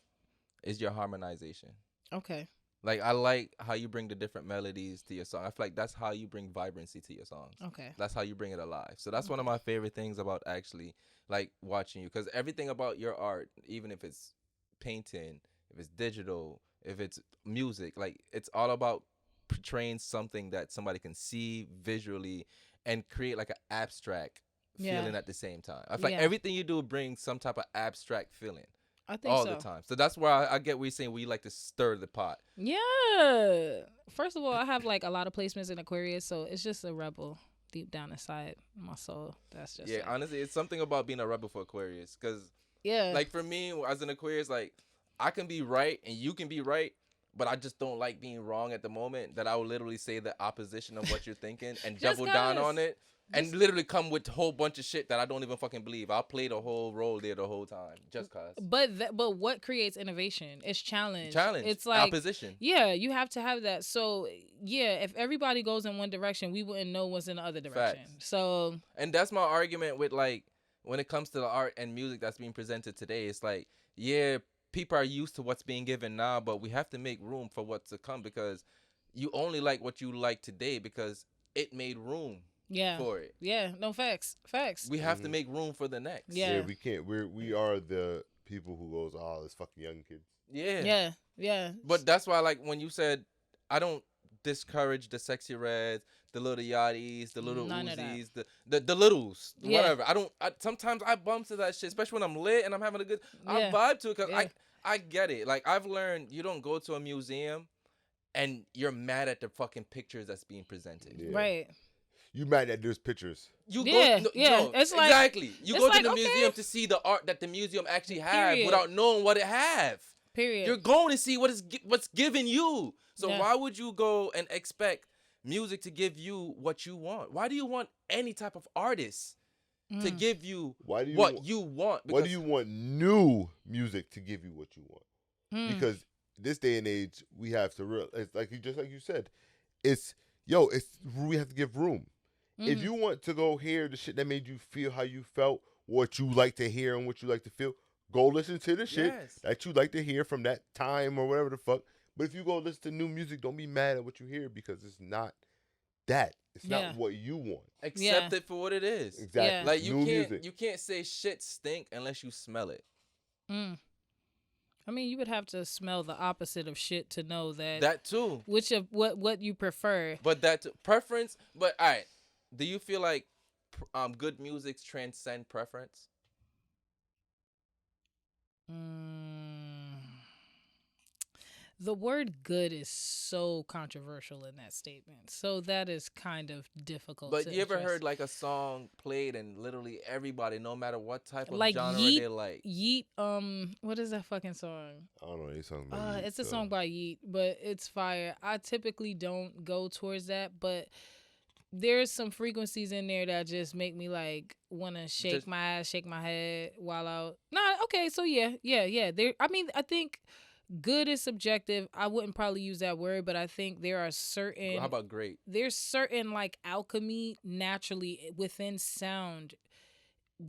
is your harmonization. Okay. Like, I like how you bring the different melodies to your song. I feel like that's how you bring vibrancy to your songs. Okay. That's how you bring it alive. So that's one of my favorite things about actually like watching you, because everything about your art, even if it's painting, if it's digital, if it's music, like it's all about portraying something that somebody can see visually and create like an abstract feeling at the same time. I feel like Yeah. everything you do brings some type of abstract feeling I think all so. the time. So that's where I get what you're saying, where you like to stir the pot. Yeah. First of all, I have like a lot of placements in Aquarius, so it's just a rebel deep down inside my soul. That's just Yeah, like, honestly, it's something about being a rebel for Aquarius, because yeah. like for me as an Aquarius, like I can be right and you can be right, but I just don't like being wrong at the moment. That I will literally say the opposition of what you're thinking and Just double down cause. on it. And literally come with a whole bunch of shit that I don't even fucking believe. I'll play the whole role there the whole time, just cause. But what creates innovation? It's challenge. Challenge. It's like opposition. yeah, you have to have that. So yeah, if everybody goes in one direction, we wouldn't know what's in the other direction. Facts. So And that's my argument with like when it comes to the art and music that's being presented today. It's like, yeah, people are used to what's being given now, but we have to make room for what's to come, because you only like what you like today because it made room Yeah. for it. Yeah. No, facts. Facts. We have to make room for the next. Yeah. We can't. We are the people who goes, oh, this fucking young kids. Yeah. Yeah. Yeah. But that's why, like, when you said, I don't discourage the Sexy Reds, the little Yachties, the little None of that. Uzis, the littles, Yeah. whatever. Sometimes I bump to that shit, especially when I'm lit and I'm having a good. I Yeah. vibe to it because Yeah. I get it. Like, I've learned you don't go to a museum and you're mad at the fucking pictures that's being presented. Yeah. Right. You mad that there's pictures. You Yeah, go, yeah. no, It's like- exactly. You it's go like, to the okay. museum to see the art that the museum actually have Period. without knowing what it have. Period. You're going to see what's giving you. So Yeah. why would you go and expect music to give you what you want? Why do you want any type of artist to give you Why do you what wa- you want? Why do you want new music to give you what you want? Because this day and age, we have to real. It's like you said, it's we have to give room. If you want to go hear the shit that made you feel how you felt, what you like to hear and what you like to feel, go listen to the shit Yes. that you like to hear from that time or whatever the fuck. But if you go listen to new music, don't be mad at what you hear because it's not that. It's Yeah. not what you want. Accept it for what it is. Exactly. Yeah. Like new music. you can't say shit stink unless you smell it. I mean, you would have to smell the opposite of shit to know that. That too. Which of what you prefer. But that preference. But all right, do you feel like good music transcend preference? The word good is so controversial in that statement. So that is kind of difficult. But to you ever address. heard like a song played and literally everybody, no matter what type of like genre Yeet, they like? Yeet, what is that fucking song? I don't know any song. About It's a song by Yeet, but it's fire. I typically don't go towards that, but there's some frequencies in there that just make me like want to shake my ass, shake my head while out. Nah, okay, so yeah. There. I mean, I think good is subjective. I wouldn't probably use that word, but I think there are certain. How about great? There's certain like alchemy naturally within sound.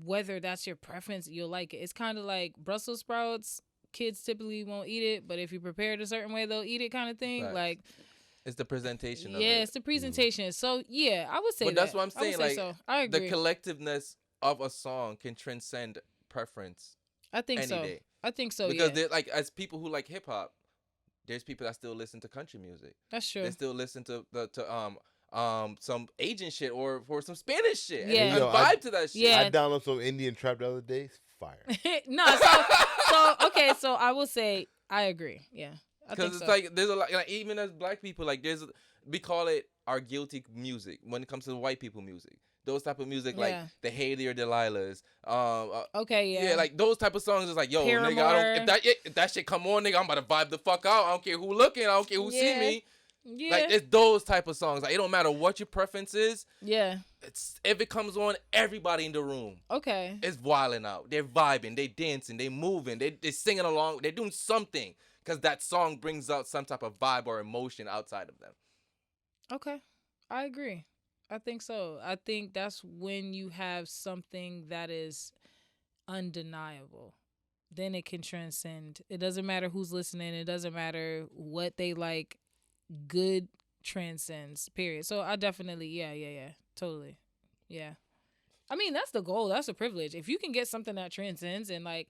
Whether that's your preference, you'll like it. It's kind of like Brussels sprouts. Kids typically won't eat it, but if you prepare it a certain way, they'll eat it, kind of thing. Facts. Like, It's the presentation of yeah, it. it's the presentation. So yeah, I would say But that. that's what I'm I would saying. say Like so. I agree. the collectiveness of a song can transcend preference. I think any so. day. I think so. Because Yeah, they're like, as people who like hip hop, there's people that still listen to country music. that's true. They still listen to some Asian shit or some Spanish shit. Yeah. And Yo, vibe to that shit. Yeah. I downloaded some Indian trap the other day. It's fire. No, okay. So I will say I agree. Yeah, I think Because it's so. like there's a lot, like even as black people, like we call it our guilty music when it comes to white people music. Those type of music, like Yeah. the Haley or Delilah's, Okay, yeah. like those type of songs is like, yo, nigga, I Paramore. don't if that shit come on, nigga, I'm about to vibe the fuck out. I don't care who looking, I don't care who see Yeah. me. yeah, Like it's those type of songs. Like it don't matter what your preference is. yeah. It's if it comes on, everybody in the room Okay. is wilding out. They're vibing, they dancing, they moving, they singing along, they're doing something because that song brings out some type of vibe or emotion outside of them. Okay. I agree. I think so. I think that's when you have something that is undeniable. Then it can transcend. It doesn't matter who's listening. It doesn't matter what they like. Good transcends, period. So I definitely, yeah. Totally. Yeah. I mean, that's the goal. That's a privilege. If you can get something that transcends and like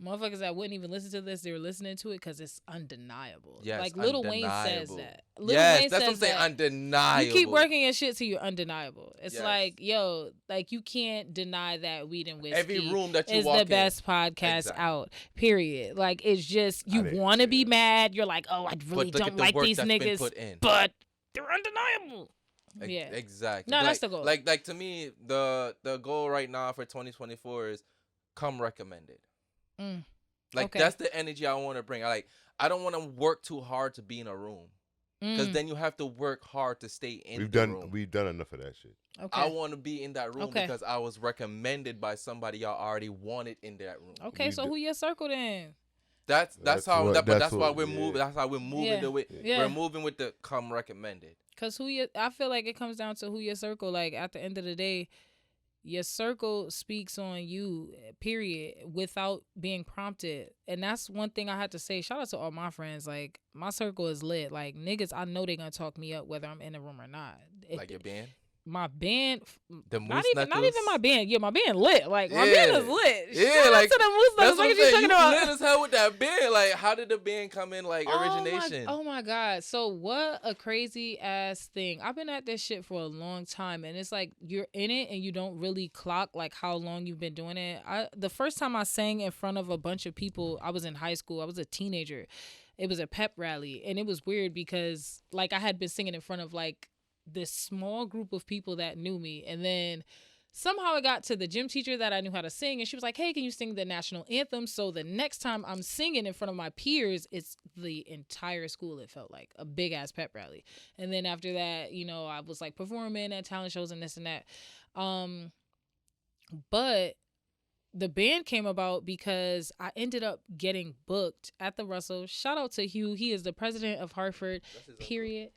motherfuckers that wouldn't even listen to this, they're listening to it because it's undeniable. Yes, like Lil Wayne says undeniable. that. Lil Yes, Wayne that's what I'm says saying. that. Undeniable. You keep working your shit till you're undeniable. It's Yes. like, yo, like you can't deny that Weed and Whiskey Every room that you is walk the in. best podcast Exactly. out. Period. Like it's just you didn't want to say be that. mad. You're like, oh, I really look at don't the like work these that's been niggas, put in. but they're undeniable. Yeah. Exactly. No, like, that's the goal. Like to me, the goal right now for 2024 is come recommended. Like Okay. that's the energy I want to bring. I don't want to work too hard to be in a room because then you have to work hard to stay in the room. We've done enough of that shit. Okay. I want to be in that room Okay. because I was recommended by somebody y'all already wanted in that room. Okay, so who your circle then? That's That's how. what- But that's that's why what- we're yeah. moving. That's how we're moving. Yeah. Yeah. We're moving with the come recommended. Cause I feel like it comes down to who your circle. Like at the end of the day, your circle speaks on you, period, without being prompted. And that's one thing I had to say. Shout out to all my friends. Like my circle is lit. Like niggas, I know they gonna talk me up whether I'm in the room or not. Like your band. my band, The not Moose even Knuckles. my band. Yeah, my band lit. Like my Yeah. band is lit. Yeah, Shout out like, to the Moose That's Knuckles. what I'm you saying. talking You about? lit as hell with that band. Like, how did the band come in? Like origination. Oh my god. So what a crazy ass thing. I've been at this shit for a long time, and it's like you're in it and you don't really clock like how long you've been doing it. The first time I sang in front of a bunch of people, I was in high school. I was a teenager. It was a pep rally, and it was weird because like I had been singing in front of like this small group of people that knew me, and then somehow it got to the gym teacher that I knew how to sing, and she was like, hey, can you sing the national anthem? So the next time I'm singing in front of my peers, it's the entire school. It felt like a big ass pep rally. And then after that, I was like performing at talent shows and this and that. But the band came about because I ended up getting booked at the Russell. Shout out to Hugh. He is the president of Hartford, period.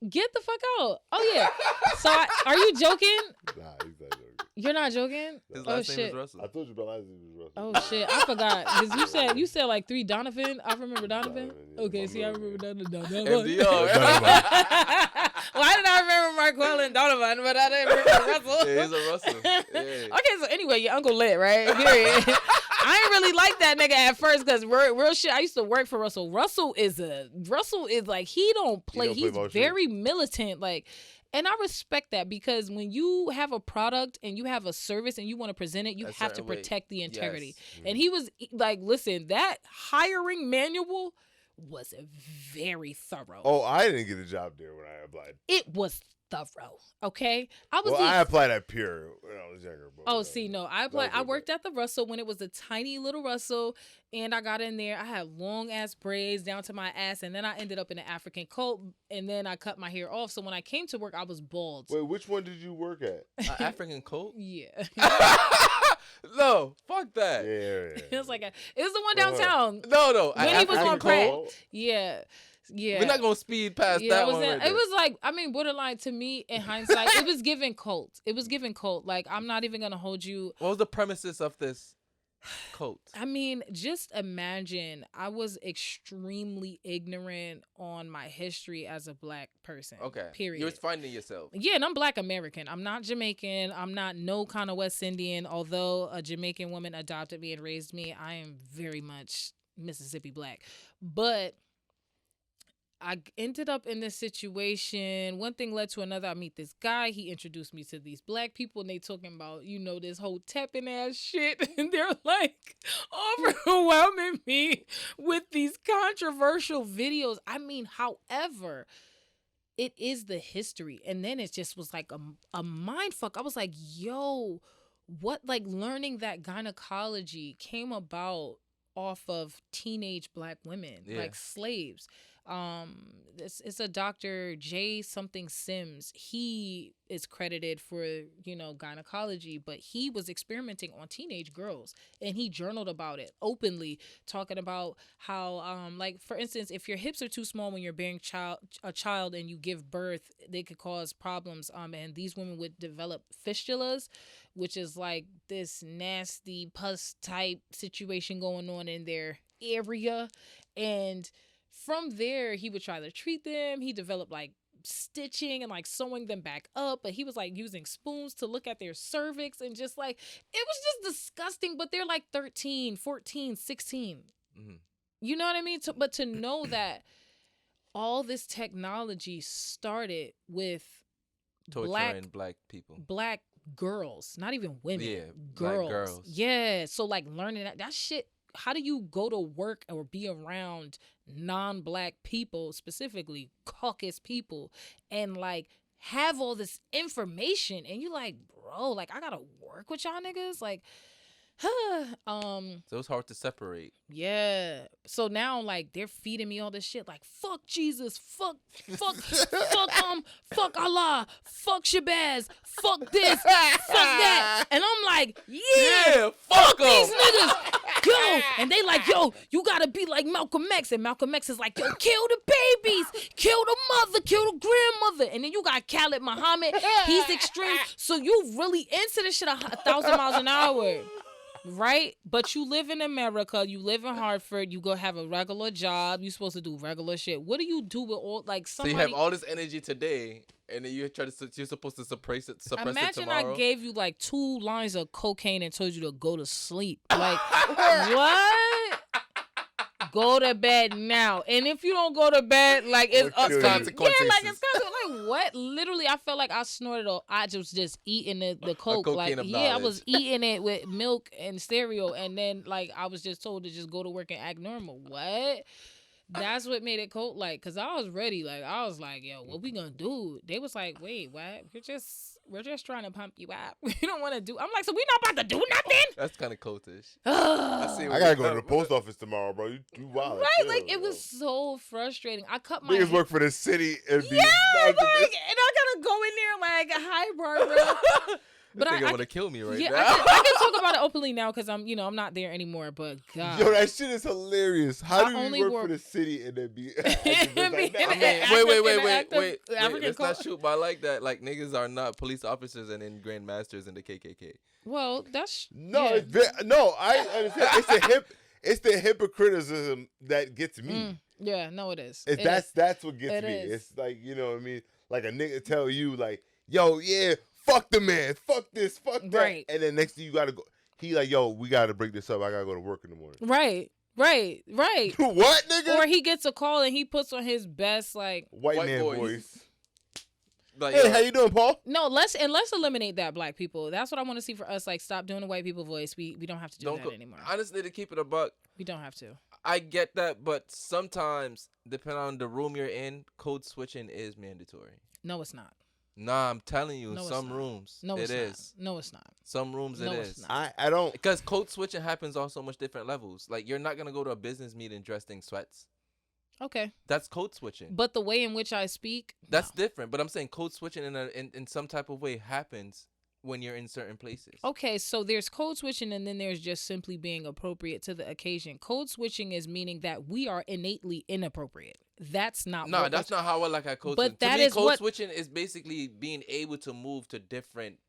Get the fuck out. Oh, yeah. So, are you joking? Nah, he's not joking. You're not joking? His Oh, last name shit. is Russell. I told you about last name was Russell. Oh, shit. I forgot. Because you said like 3 Donovan. I remember Donovan. Donovan, yeah. Okay, see, I remember Donovan. MDR. Why did I remember Marquell and Donovan, but I didn't remember Russell? Yeah, he's a Russell. Yeah. Okay, so anyway, your uncle lit, right? Period. I ain't really like that nigga at first because real shit. I used to work for Russell. Russell is like he don't play. He's very militant, like, and I respect that because when you have a product and you have a service and you want to present it, you have to protect the integrity. Yes. And he was like, listen, that hiring manual was very thorough. Oh, I didn't get a job there when I applied. It was thorough. Okay, I applied at Pure when I was younger. But I worked at the Russell when it was a tiny little Russell, and I got in there. I had long ass braids down to my ass, and then I ended up in an African coat, and then I cut my hair off. So when I came to work, I was bald. Wait, which one did you work at? African coat? Yeah. No, fuck that. Yeah. It was the one downtown. No. When he was on crack. Coat? Yeah. We're not gonna speed past that one. It was like, I mean, borderline to me in hindsight. It was giving cult. Like, I'm not even gonna hold you. What was the premises of this cult? I mean, just imagine I was extremely ignorant on my history as a black person. Okay. Period. You was finding yourself. Yeah, and I'm Black American. I'm not Jamaican. I'm not no kind of West Indian. Although a Jamaican woman adopted me and raised me, I am very much Mississippi Black. But I ended up in this situation. One thing led to another. I meet this guy. He introduced me to these black people, and they talking about, this whole tapping ass shit. And they're like overwhelming me with these controversial videos. I mean, however, it is the history. And then it just was like a mind fuck. I was like, yo, what? Like, learning that gynecology came about off of teenage black women, like slaves. It's a Dr. J something Sims. He is credited for, gynecology, but he was experimenting on teenage girls, and he journaled about it openly, talking about how, like, for instance, if your hips are too small when you're bearing a child and you give birth, they could cause problems. And these women would develop fistulas, which is like this nasty pus type situation going on in their area. And from there, he would try to treat them. He developed like stitching and like sewing them back up, but he was like using spoons to look at their cervix, and just like, it was just disgusting. But they're like 13, 14, 16. Mm-hmm. You know what I mean? But to know that all this technology started with torturing black people, black girls, not even women, girls. Black girls. Yeah. So like learning that shit. How do you go to work or be around non-black people, specifically caucus people, and like have all this information, and you like, bro, like, I gotta work with y'all niggas, like, so it's hard to separate. Yeah. So now, like, they're feeding me all this shit, like, fuck Jesus, fuck Allah, fuck Shabazz, fuck this, fuck that, and I'm like, yeah, fuck these niggas, yo, and they like, yo, you gotta be like Malcolm X, and Malcolm X is like, yo, kill the babies, kill the mother, kill the grandmother, and then you got Khalid Muhammad, he's extreme, so you really into this shit 1,000 miles an hour. Right? But you live in America, you live in Hartford, you go have a regular job, you supposed to do regular shit. What do you do with all like So somebody? you have all this energy today, and then you're supposed to suppress it Imagine tomorrow. I gave you like 2 lines of cocaine and told you to go to sleep. Like what? Go to bed now. And if you don't go to bed, like it's I'll up kill to you. Consequences. Yeah, like it's kind of like what? Literally, I felt like I snorted. I just eating the coke. cocaine Like of yeah, I was knowledge. eating it with milk and cereal, and then like I was just told to just go to work and act normal. What? That's what made it cold. Like, cause I was ready. Like I was like, yo, what we gonna do? They was like, wait, what? We're just trying to pump you up. We don't want to do. I'm like, so we not about to do nothing. That's kind of cultish. I I gotta go to the post office tomorrow, bro. You wild. Right, like it was so frustrating. I cut my Niggas work for the city and be yeah, like, activists. and I gotta go in there like, hi, Barbara. But But I I want to kill me right yeah, now. I can talk about it openly now because I'm not there anymore. But God, Yo, that shit is hilarious. How I do only you work work- for the city and then be Be activists like that? I an mean, active- wait. African Let's not cul- shoot by like that. Like niggas are not police officers and then grand masters in the KKK. Well, that's No, yeah. no, I understand. It's the hypocriticism that gets me. Yeah, no, it is. That's what gets It me. is. It's like, you know what I mean? Like a nigga tell you like, yo, yeah, fuck the man, fuck this, fuck that. Right. And then next thing you gotta go. He like, yo, we gotta break this up. I gotta go to work in the morning. right. What, nigga? Or he gets a call and he puts on his best like. White White man voice. voice. Like, Hey, yo, how you doing, Paul? No, let's eliminate that, black people. That's what I want to see for us. Like, stop doing the white people voice. We don't have to do that anymore. Honestly, to keep it a buck, We don't have to. I get that, but sometimes, depending on the room you're in, code switching is mandatory. No, it's not. Nah, I'm telling you, No, it's some not. rooms No, it's it not. is. No, it's not. Some rooms No, it it's is. not. I don't. Because code switching happens on so much different levels. Like you're not gonna go to a business meeting dressed in sweats. Okay. That's code switching. But the way in which I speak, That's different. But I'm saying code switching in some type of way happens when you're in certain places. okay, so there's code switching and then there's just simply being appropriate to the occasion. Code switching is meaning that we are innately inappropriate. That's not No, what that's not how I like code But switching. that To me, is code what- switching is basically being able to move to different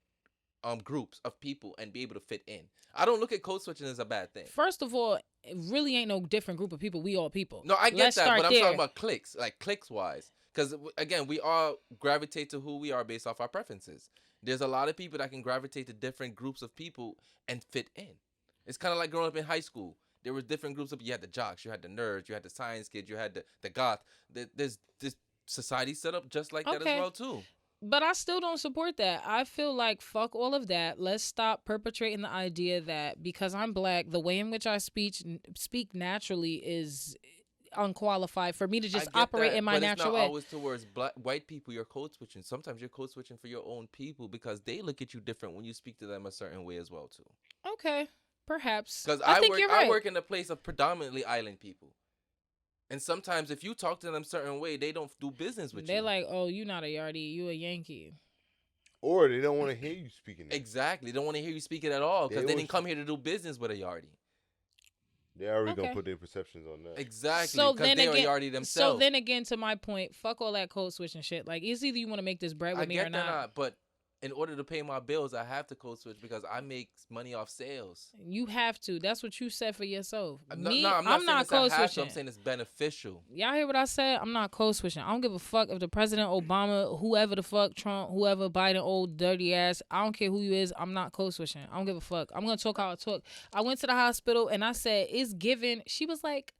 groups of people and be able to fit in. I don't look at code switching as a bad thing. First of all, it really ain't no different group of people. We all people. No, I get Let's that, start but I'm there. talking about clicks, like clicks wise. Because again, we all gravitate to who we are based off our preferences. There's a lot of people that can gravitate to different groups of people and fit in. It's kind of like growing up in high school. There were different groups of you had the jocks, you had the nerds, you had the science kids, you had the goth. There's this society set up just like that as Okay. well too. But I still don't support that. I feel like fuck all of that. Let's stop perpetrating the idea that because I'm black, the way in which I speak naturally is unqualified for me to I just get operate that, in my but natural it's way. not always towards white people. You're code switching. Sometimes you're code switching for your own people because they look at you different when you speak to them a certain way as well too. Okay, perhaps. Because I think you're right. I work in a place of predominantly island people, and sometimes if you talk to them a certain way, they don't do business with They're you. like, oh, you not a yardie, you a Yankee. Or they don't want to hear you speaking. that. Exactly. They don't want to hear you speak it at all because They they always- didn't come here to do business with a yardie. They already Okay. gonna put their perceptions on that. Exactly. So Because then they again, are yardie themselves. So then again, to my point, fuck all that code switching shit. Like, it's either you want to make this bread with I me get or that, not. but in order to pay my bills, I have to code switch because I make money off sales. You have to. That's what you said for yourself. I'm Me, not I'm saying not it's a code have to, switching. I'm saying it's beneficial. Y'all hear what I said? I'm not code switching. I don't give a fuck if the President Obama, whoever the fuck, Trump, whoever, Biden, old dirty ass. I don't care who you is. I'm not code switching. I don't give a fuck. I'm gonna talk how I talk. I went to the hospital and I said, "It's giving." She was like,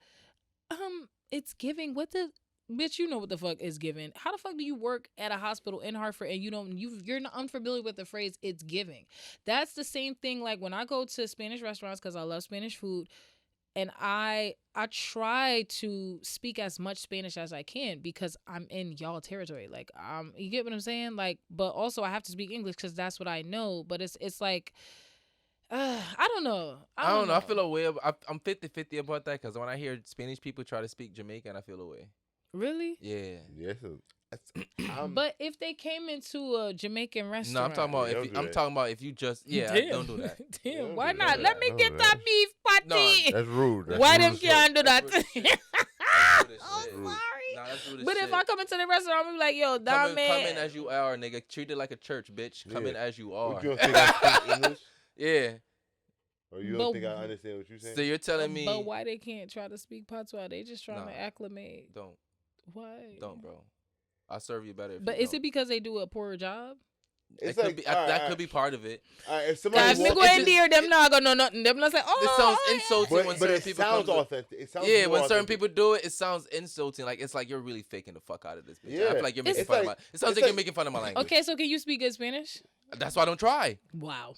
"It's giving." What the bitch? You know what the fuck is giving? How the fuck do you work at a hospital in Hartford and you're not unfamiliar with the phrase "it's giving"? That's the same thing. Like when I go to Spanish restaurants because I love Spanish food. And I try to speak as much Spanish as I can because I'm in y'all territory. Like, you get what I'm saying? Like, but also I have to speak English because that's what I know. But it's like, I don't know. I don't know. I feel a way. I'm 50-50 about that because when I hear Spanish people try to speak Jamaican, I feel a way. Really? Yeah. Yes. But if they came into a Jamaican No, restaurant, I'm talking about Don't if do I'm that. talking about if you just Damn. don't do that. Damn, Don't why do not? that. Let me Don't get do that that. beef patty. That's rude. That's Why rude them as fuck. can't do that? That's rude as shit. I'm Rude. sorry. Nah, that's rude as But shit. if I come into the restaurant, I'm gonna be like, yo, come dame. in as you are, nigga. Treat it like a church, bitch. Come in Yeah. as you are. What, you don't think I speak English? Yeah. Or you don't But- think I understand what you're saying? So you're telling me, But why they can't try to speak patois? They just trying Nah. to acclimate. don't, Why? bro. I'll serve you better. If But you is don't. it because they do a poor job? It's It could like, be, all right, that all could be part of it. All right, if somebody Guys, me walk- go it's in there, them not gonna know nothing. Them not say, oh. It sounds yeah. insulting when but certain it people sounds come to, authentic. It sounds yeah, more when certain authentic. people do it, it sounds insulting. Like it's like you're really faking the fuck out of this bitch. I Yeah. feel like you're making It's fun of like- my. It sounds it's like you're like- making fun of my language. Okay, so can you speak good Spanish? That's why I don't try. Wow.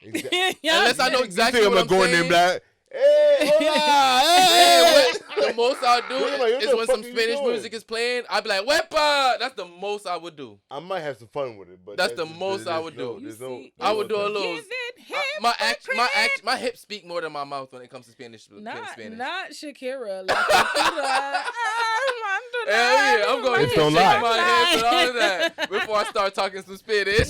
Exactly. Yeah. Unless I know You exactly think what I'm gonna I'm go in there and saying. be like, hey, hola, hey, The most I'll do Look at my- what is the when fuck some are you Spanish doing? music is playing, I'll be like, "Wepa!" That's the most I would do. I might have some fun with it, but That's the most I there's would no- do. there's You no- see- I no would do a authentic- little. Give it hip My hips speak more than my mouth when it comes to Spanish. Not Spanish. Shakira. La cultura. Hell yeah, I'm going Hips to don't shake lie. my hips and all of that before I start talking some Spanish.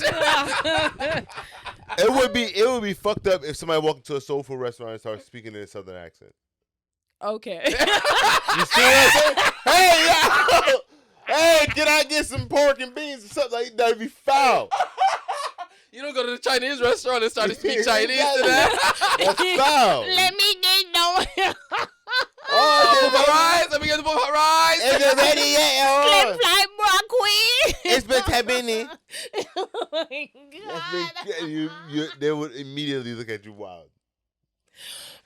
It would be fucked up if somebody walked into a soul food restaurant and started speaking in a southern accent. Okay. You see what I'm saying? Hey, yo! Hey, can I get some pork and beans or something like that? That'd be foul. You don't go to the Chinese restaurant and start to speak Chinese to that. That's foul. Let me get going. Oh, Both rice, let me get the both rice. it's ready yet. Slim fly broccoli. It's been tabini. Oh my God. They would immediately look at you wild.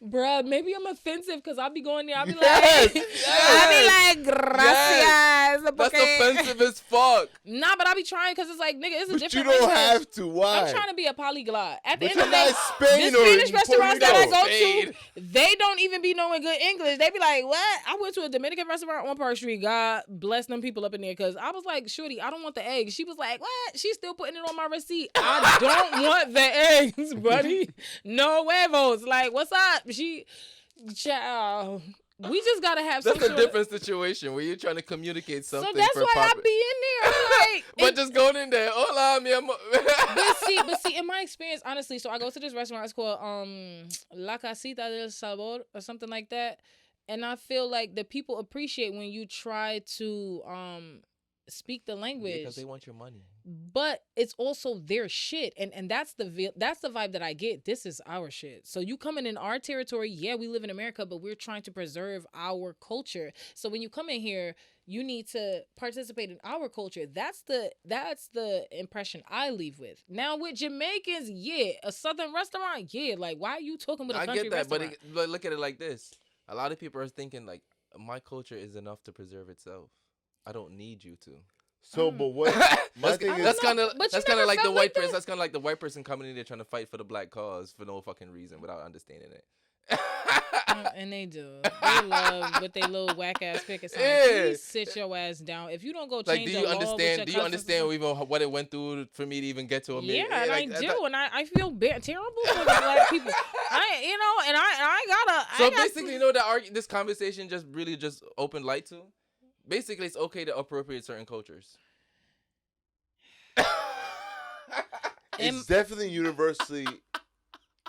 Bruh, maybe I'm offensive because I'll be going there. I'll be Yes, like, yes. I'll be like, gracias. That's porque-" offensive as fuck. Nah, but I'll be trying because it's like, nigga, it's a But you different don't language. have to. Why? I'm trying to be a polyglot. At the But end you're of the day, not Spain the or Spanish Puerto restaurants that I Rico. go Spain. to, they don't even be knowing good English. They be like, what? I went to a Dominican restaurant on Park Street. God bless them people up in there because I was like, shorty, I don't want the eggs. She was like, what? She's still putting it on my receipt. I don't want the eggs, buddy. No huevos. Like, what's up? Child, we just gotta have That's some a sort of- different situation where you're trying to communicate something. So that's for why I proper- be in there. I'm like, But just going in there, hola, mi amor. but see, in my experience, honestly, so I go to this restaurant. It's called La Casita del Sabor or something like that, and I feel like the people appreciate when you try to speak the language Because they want your money. but it's also their shit, and that's the vibe that I get. This is our shit. So you coming in our territory, yeah, we live in America, but we're trying to preserve our culture. So when you come in here, you need to participate in our culture. That's the impression I leave with. Now with Jamaicans, yeah, a southern restaurant, yeah, like why are you talking with a I country get that, restaurant? but look at it like this. A lot of people are thinking like, my culture is enough to preserve itself. I don't need you to. So, but what? My thing is, That's kind of But you that's kind never of like the felt white like person. that? That's kind of like the white person coming in there trying to fight for the black cause for no fucking reason without understanding it. And they do. They love with their little whack ass picket signs. Yeah. Please sit your ass down. If you don't go Like, change do the you law with understand? your Do you cousins- understand even what it went through for me to even get to a Yeah, million? and like, I do, and I feel terrible for the black people. I gotta. So basically, you know that this conversation just really just opened light to. Basically, it's okay to appropriate certain cultures. it's definitely universally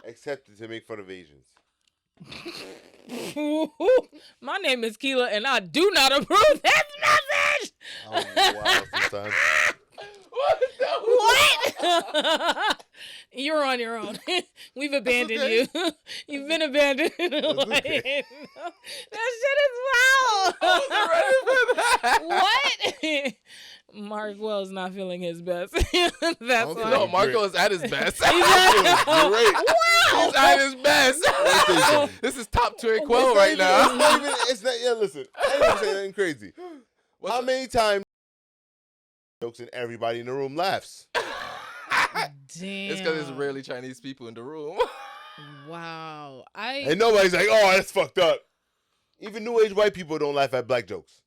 accepted to make fun of Asians. My name is Keila, and I do not approve this message. Wow, sometimes. What? You're on your own. We've abandoned okay. you. You've been abandoned. okay. That shit is wild. What? Mark Wells not feeling his best. That's Okay. why. No, Marco is at his best. Great. He's at his best. PlayStation. This is top tier It's quote not right even- now. It's not even. It's not. Yeah, listen. I ain't gonna say nothing crazy. What's How up? many times jokes and everybody in the room laughs? Damn. It's because there's rarely Chinese people in the room. Wow. And nobody's like, "Oh, that's fucked up." Even new age white people don't laugh at black jokes.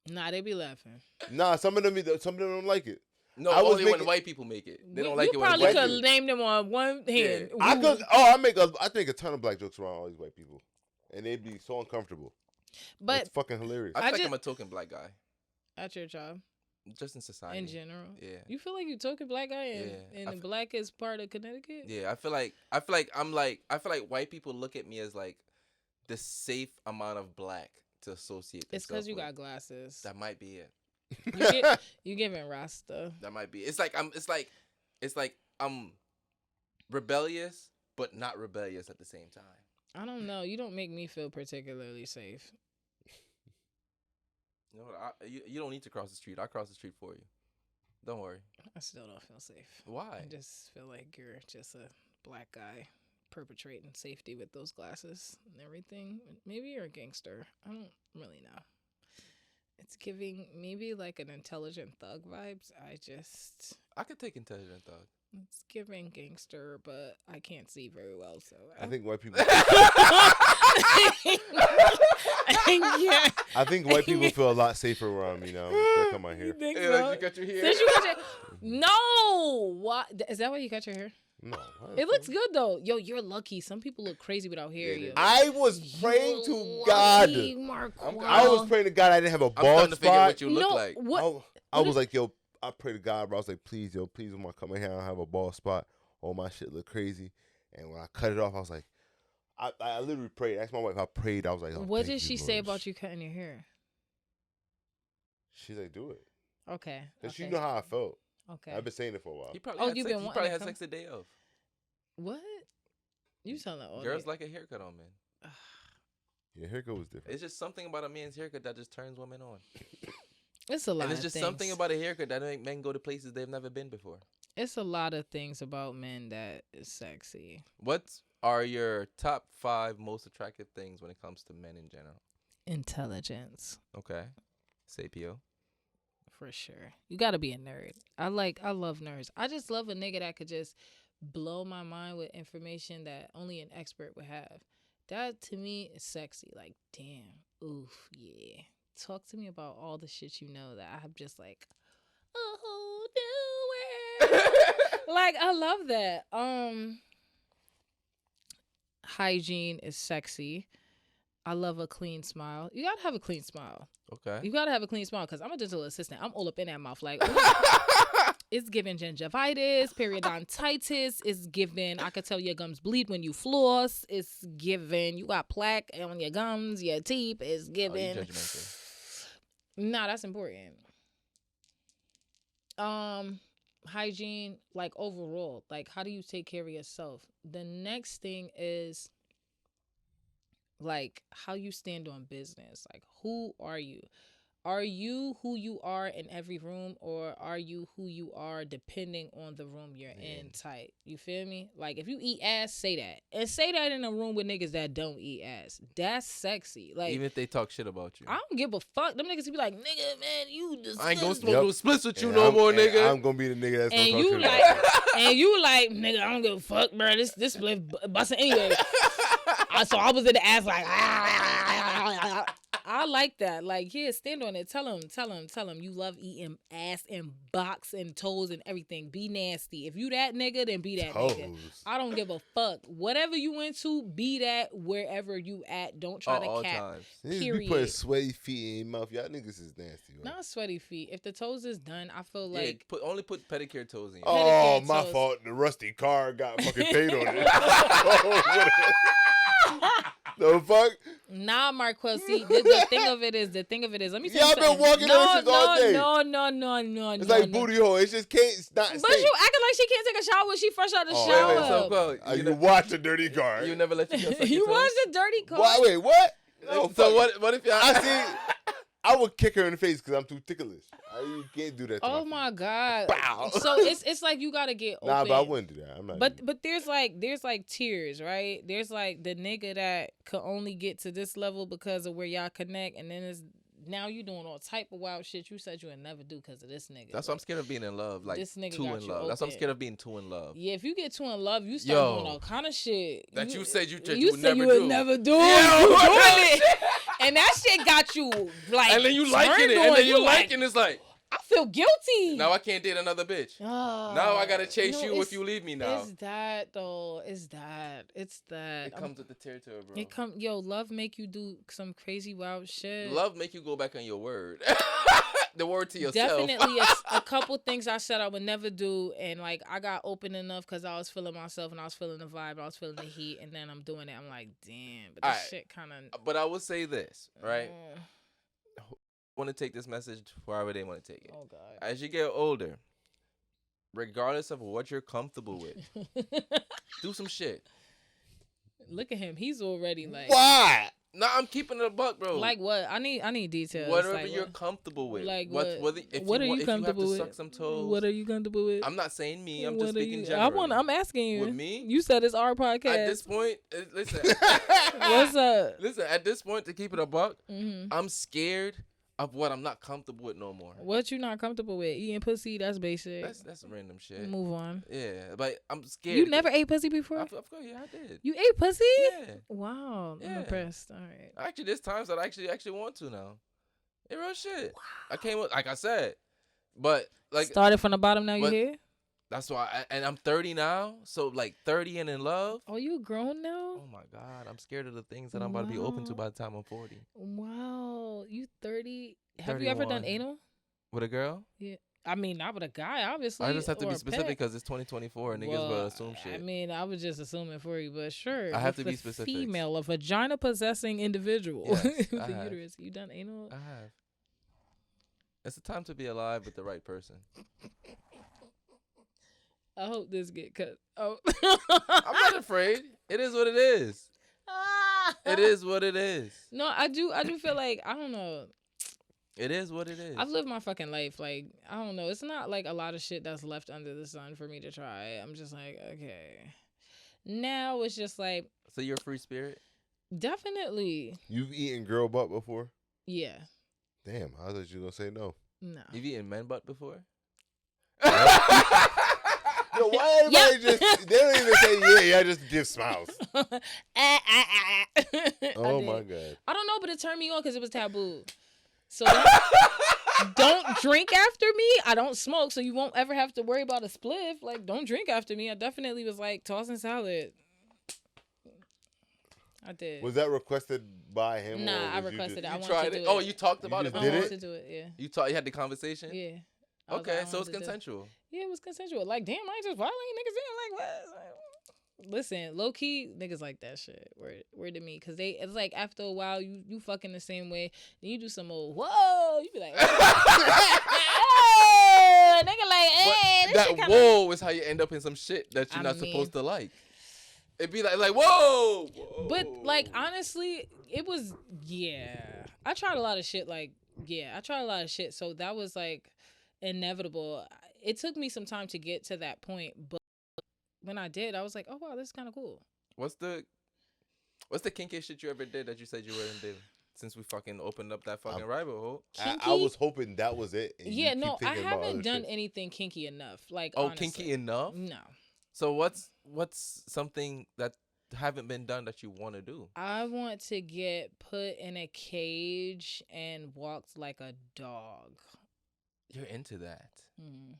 Nah, they be laughing. Nah, some of them don't like it. No, I was only when making- white people make it. They don't You like it when probably white could people. name them on one hand. I Ooh. could. Oh, I think a ton of black jokes around all these white people, and they'd be so uncomfortable. But It's fucking hilarious. I feel I like just- I'm a token black guy, at your job, just in society. in general. Yeah. You feel like you took a black guy and, Yeah. and I the black is part of Connecticut? Yeah, I feel like white people look at me as like the safe amount of black to associate. It's because themselves you with. got glasses. That might be it. You giving Rasta. That might be. It's like I'm rebellious, but not rebellious at the same time. I don't know. You don't make me feel particularly safe. You know what? You don't need to cross the street. I'll cross the street for you. Don't worry. I still don't feel safe. Why? I just feel like you're just a black guy perpetrating safety with those glasses and everything. Maybe you're a gangster. I don't really know. It's giving maybe like an intelligent thug vibes. I could take intelligent thug. It's giving gangster, but I can't see very well, so I think white people. yeah. I think white people feel a lot safer around me now. They come out You here. think Hey, so? like you got your hair. Since you got your no, what is that? Why you cut your hair? No, It looks good though. Yo, you're lucky. Some people look crazy without hair. Yeah, Yo. I was praying to God. Marquand. I was praying to God I didn't have a I'm bald starting to figure spot. what you look like. What? I was like, yo, I pray to God, bro. I was like, please, yo, please, when I come in here, I don't have a bald spot. All my shit look crazy. And when I cut it off, I was like, I literally prayed. I asked my wife, I prayed. I was like, oh, What thank did she you, say Lord. about you cutting your hair? She's like, do it. Okay. Because Okay. she know how I felt. Okay. I've been saying it for a while. He probably Oh, had you've sex. been He wanting probably to had come? sex the day of. What? You sound like all Girls that. like a haircut on men. Yeah, haircut was different. It's just something about a man's haircut that just turns women on. It's a lot. And it's of just things. something about a haircut that make men go to places they've never been before. It's a lot of things about men that is sexy. What are your top 5 most attractive things when it comes to men in general? Intelligence, Okay. Sapio. for sure. You got to be a nerd. I love nerds. I just love a nigga that could just blow my mind with information that only an expert would have. That to me is sexy. Like, damn, oof, yeah. Talk to me about all the shit you know that I'm just like, oh, new world. Like, I love that. Hygiene is sexy. I love a clean smile. You gotta have a clean smile. Okay. You gotta have a clean smile because I'm a dental assistant. I'm all up in that mouth. Like, it's giving gingivitis, periodontitis. It's giving, I could tell your gums bleed when you floss. It's giving, you got plaque on your gums, your teeth. It's Oh, you giving. judgmental. Nah, that's important. Hygiene, like overall, like how do you take care of yourself? The next thing is like how you stand on business. Like, who are you? Are you who you are in every room, or are you who you are depending on the room you're in type? You feel me? Like, if you eat ass, say that. And say that in a room with niggas that don't eat ass. That's sexy. Like, Even if they talk shit about you. I don't give a fuck. Them niggas be like, nigga, man, you disgusting. I ain't gonna smoke Yep. no splits with you And no I'm- more, and nigga. I'm gonna be the nigga that's And gonna talk you shit like, about you. and you like, nigga, I don't give a fuck, bro. This split busting anyway. So I was in the ass like, I like that. Like, yeah, stand on it. Tell him you love eating ass and box and toes and everything. Be nasty. If you that nigga, then be that nigga. Toes. I don't give a fuck. Whatever you into, be that wherever you at. Don't try all to cap. times. Niggas be Period. putting sweaty feet in your mouth. Y'all niggas is nasty. Bro. Not sweaty feet. If the toes is done, I feel Yeah, like only put pedicure toes in. Oh, pedicure my toes. fault. The rusty car got fucking paint on it. Oh, the fuck? Nah, Marquez. See, the thing of it is, let me tell Y'all you been something. walking no, those shits all day. No. It's like booty hole. It's just can't. It's not. But stink. you acting like she can't take a shower when she fresh out the Oh, shower. wait, So, go. You watch the dirty car. You never let your girl suck You your toes? watch the dirty car. Why? Wait, what? No, So fuck. what if y'all? I see. I would kick her in the face because I'm too ticklish. You can't do that. To Oh my my god. Bow. So it's like you gotta get open. Nah, but I wouldn't do that. I'm not. But there's like tiers, right? There's like the nigga that could only get to this level because of where y'all connect, and then it's now you doing all type of wild shit you said you would never do because of this nigga. That's why I'm scared of being in love. Like This nigga too got in you love. That's why I'm open. scared of being too in love. Yeah, if you get too in love, you start Yo. doing all kind of shit That you said you you would said never you would do. never do. Yeah, You doing what? it. And that shit got you like, And then you liking turned it. on. And then you like, liking it's like, I feel guilty. now I can't date another bitch. Now I gotta chase you if you leave me now. It's that though. It's that. It comes with the territory, bro. It come. Yo, love make you do some crazy wild shit. Love make you go back on your word. The word to yourself. Definitely a couple things I said I would never do, and like I got open enough because I was feeling myself and I was feeling the vibe, I was feeling the heat, and then I'm doing it. I'm like, damn, but this Alright. shit kind of. But I will say this, right? Want to take this message wherever they want to take it. Oh God. As you get older, regardless of what you're comfortable with, do some shit. Look at him. He's already like. Why? Nah, I'm keeping it a buck, bro. Like what? I need details. Whatever like, you're what? comfortable with. Like what? what? If What are you if you have comfortable to with? suck some toes. What are you comfortable with? I'm not saying me. I'm What just are speaking you- generally. I'm asking you. With me? You said it's our podcast. At this point, listen. What's up? Listen, at this point, to keep it a buck, Mm-hmm. I'm scared of what I'm not comfortable with no more. What you not comfortable with? Eating pussy? That's basic. That's random shit. Move on. Yeah, but I'm scared. You never ate pussy before? Of course, yeah, I did. You ate pussy? Yeah. Wow, I'm Yeah. impressed. All right. Actually, there's times that I actually want to now. It real shit. I came with, like I said, but like Started from the bottom, now you but- here? that's why. And I'm 30 now, so like 30 and in love. Oh, you grown now? Oh my God, I'm scared of the things that I'm about to be open to Wow. by the time I'm 40. Wow, you 30. Have you ever done 31. anal? With a girl? I mean, not with a guy, obviously. I just have to or be a specific pet. because it's 2024 and niggas Well, will assume shit. I mean, I was just assuming for you, but sure. I have with to be a specific. Female, a vagina possessing individual Yes, with I the have. uterus. You done anal? I have. It's the time to be alive with the right person. I hope this get cut. Oh, I'm not afraid. It is what it is. It is what it is. No, I do feel like I don't know. It is what it is. I've lived my fucking life. Like, I don't know. It's not like a lot of shit that's left under the sun for me to try. I'm just like, okay. Now it's just like, So you're a free spirit? definitely. You've eaten girl butt before? Yeah. Damn, I thought you were gonna say no. No. You've eaten men butt before? Yo, why everybody just they don't even say yeah, just give smiles. Oh Oh my God. I don't know, but it turned me on because it was taboo. So don't drink after me. I don't smoke, so you won't ever have to worry about a spliff. Like, don't drink after me. I definitely was like tossing salad. I did. Was that requested by him? Nah, or I was you requested just- it. I You wanted tried to it? do Oh, it. you talked You about it just I did before? wanted it? to do it. Yeah. You had the conversation? Yeah. I was Okay, like, I so it's wanted to do it. consensual. Yeah, it was consensual. Like, damn, I ain't just violating niggas in. Like, what? Listen, low key, niggas like that shit. Word to me. Because it's like after a while, you fucking the same way. Then you do some old, whoa. You be like, oh, nigga like, hey. But that whoa is how you end up in some shit that you're I not mean- supposed to like. It'd be like whoa, whoa. But, like, honestly, it was, yeah. I tried a lot of shit. Like, yeah, I tried a lot of shit. So that was, like, inevitable. It took me some time to get to that point. But when I did, I was like, oh, wow, this is kind of cool. What's the kinkiest shit you ever did that you said you wouldn't do? Since we fucking opened up that fucking rabbit hole. I Kinky? was hoping that was it. and you Yeah, keep no, I thinking about haven't other done shit. anything kinky enough. Like, Oh, honestly. kinky enough? No. So what's something that haven't been done that you want to do? I want to get put in a cage and walked like a dog. You're into that. Mm.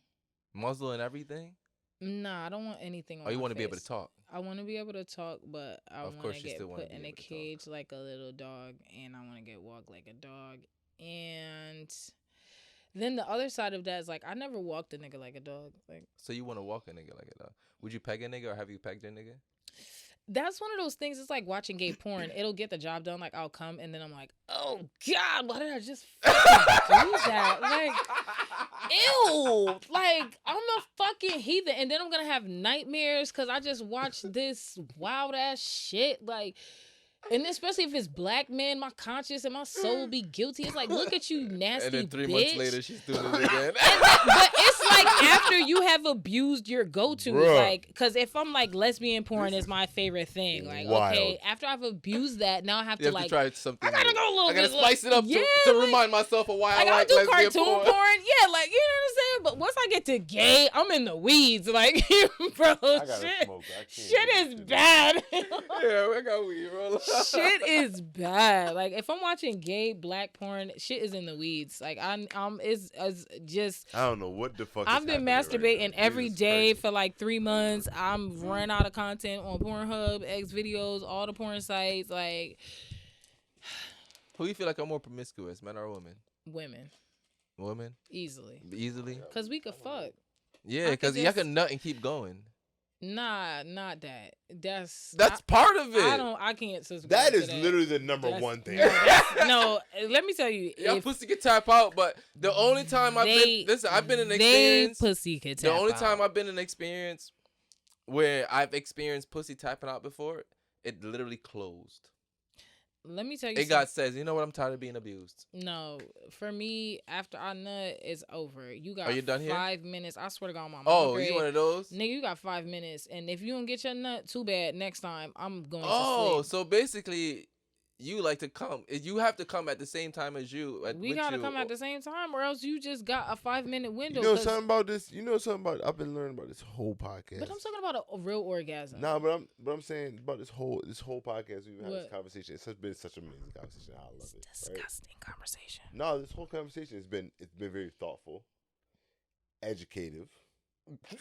Muzzle and everything? Nah, I don't want anything on Oh, you my want to be able to face. talk? I want to be able to talk, but I Of want course to you get still wanna put be in a able to talk. cage like a little dog, and I want to get walked like a dog. And then the other side of that is like I never walked a nigga like a dog. Like So you want to walk a nigga like a dog? Would you peg a nigga or have you pegged a nigga? that's one of those things. It's like watching gay porn. It'll get the job done. Like I'll come, and then I'm like, oh God, why did I just fucking do that? Like. Ew, like I'm a fucking heathen, and then I'm gonna have nightmares because I just watched this wild ass shit. Like, and especially if it's black men, my conscience and my soul be guilty. It's like, look at you, nasty And then 3 bitch. months later, she's doing it again. But it's like after you have abused your go-to, Bruh. like, because if I'm like lesbian porn is my favorite thing. Like, wild. okay, after I've abused that, now I have You to have like. to try something. I gotta new. go a little I gotta bit, spice like- it up yeah, to like- remind myself of why Like, I I'll like do lesbian cartoon porn. Yeah, like, you know what I'm saying? But once I get to gay, I'm in the weeds. Like, bro, I gotta shit. smoke. I can't Shit do is this bad. Yeah, we got weed, bro. Shit is bad. Like, if I'm watching gay black porn, shit is in the weeds. Like, I'm it's just. I don't know what the fuck. I've is been happening masturbating right now. every Jesus day Christ. for like 3 months. I'm running out of content on Pornhub, X videos, all the porn sites. Like, Who you feel like are more promiscuous, men or women? women, Women, easily. easily. Cause we could fuck. Yeah, I could because y'all just- can nut and keep going. Nah, not that. That's Part of it. I can't subscribe That to is that. literally the number That's- one thing. No, let me tell you. Y'all If pussy can tap out, but the only time I've been I've been in an they experience. pussy could The tap only out. time I've been in an experience where I've experienced pussy tapping out before it literally closed. Let me tell you It something. got says, you know what? I'm tired of being abused. No, for me, after I nut, it's over. You got Are you done here? 5 minutes. I swear to God, my mom. Oh, you one of those? Nigga, you got 5 minutes. And if you don't get your nut, too bad. Next time, I'm going to Oh, sleep. so basically, you like to come. You have to come at the same time as you. We got to come at the same time, or else you just got a 5-minute window. You know something about this? You know something about? I've been learning about this whole podcast. But I'm talking about a real orgasm. Nah, but I'm saying about this whole podcast we've had this What? conversation. It's been such an amazing conversation. I love it. Disgusting conversation. No, this whole conversation has been very thoughtful, educative.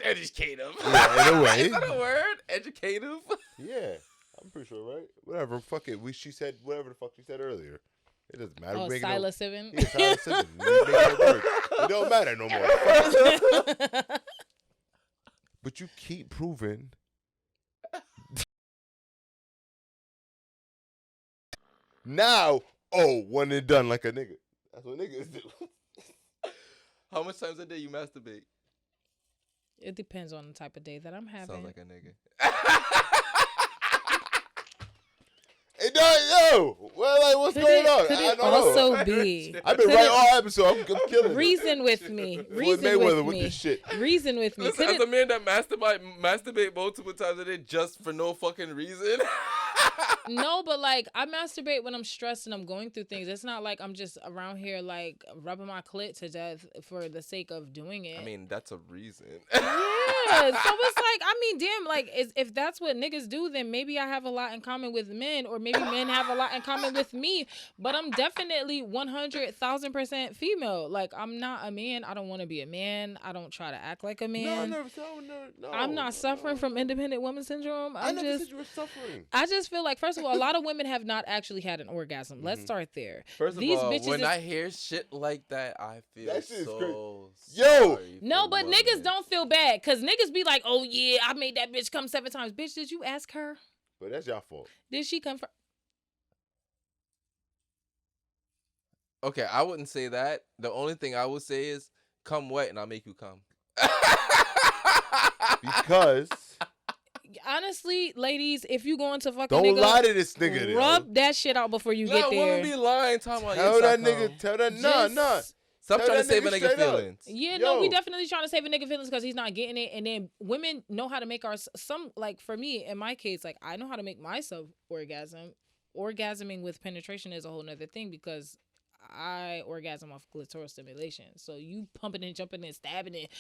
Educative. Yeah, in a way. Is that a word? Educative. Yeah, I'm pretty sure, right? Whatever. Fuck it. She said whatever the fuck she said earlier. It doesn't matter. Oh, We're making psilocybin. Yeah, psilocybin. We're making it work. It don't matter no more. But you keep proving. Now, one and done like a nigga. That's what niggas do. How much times a day you masturbate? It depends on the type of day that I'm having. Sounds like a nigga. Hey, yo, well, like, what's going on? Could I it don't know. also be? I've been could right it- all episode. I'm killing it. Reason with me. Floyd Reason Mayweather with this me. shit. Reason with me. Listen, Could as a it, man that masturbate multiple times a day just for no fucking reason. no, but like I masturbate when I'm stressed and I'm going through things. It's not like I'm just around here like rubbing my clit to death for the sake of doing it. I mean, that's a reason. Yeah, so it's like, I mean, damn, like, if that's what niggas do, then maybe I have a lot in common with men, or maybe men have a lot in common with me, but I'm definitely 100,000% female. Like, I'm not a man. I don't want to be a man. I don't try to act like a man. No. I'm not suffering from independent woman syndrome. I never said you were suffering. I just feel like, first of all, a lot of women have not actually had an orgasm. Let's start there. First of These all, bitches when is- I hear shit like that, I feel That shit is so crazy. Yo! sorry No, for but women. niggas don't feel bad, because niggas be like, oh yeah, I made that bitch come 7 times. Bitch, did you ask her? But that's your fault. Did she come from? Okay, I wouldn't say that. The only thing I would say is, come wet and I'll make you come. Because Honestly, ladies, if you going to fucking don't nigga, lie to this nigga. rub that shit out before you get Nah, there. women be lying, talking about Tell yes, I that nigga. come. Tell that Just- nah. Stop tell trying to that save a nigga nigga straight up. feelings. Yeah, no, we Yo. definitely trying to save a nigga feelings because he's not getting it. And then women know how to make some, like for me, in my case, like I know how to make myself orgasm. Orgasming with penetration is a whole nother thing because I orgasm off clitoral stimulation. So you pumping and jumping and stabbing it.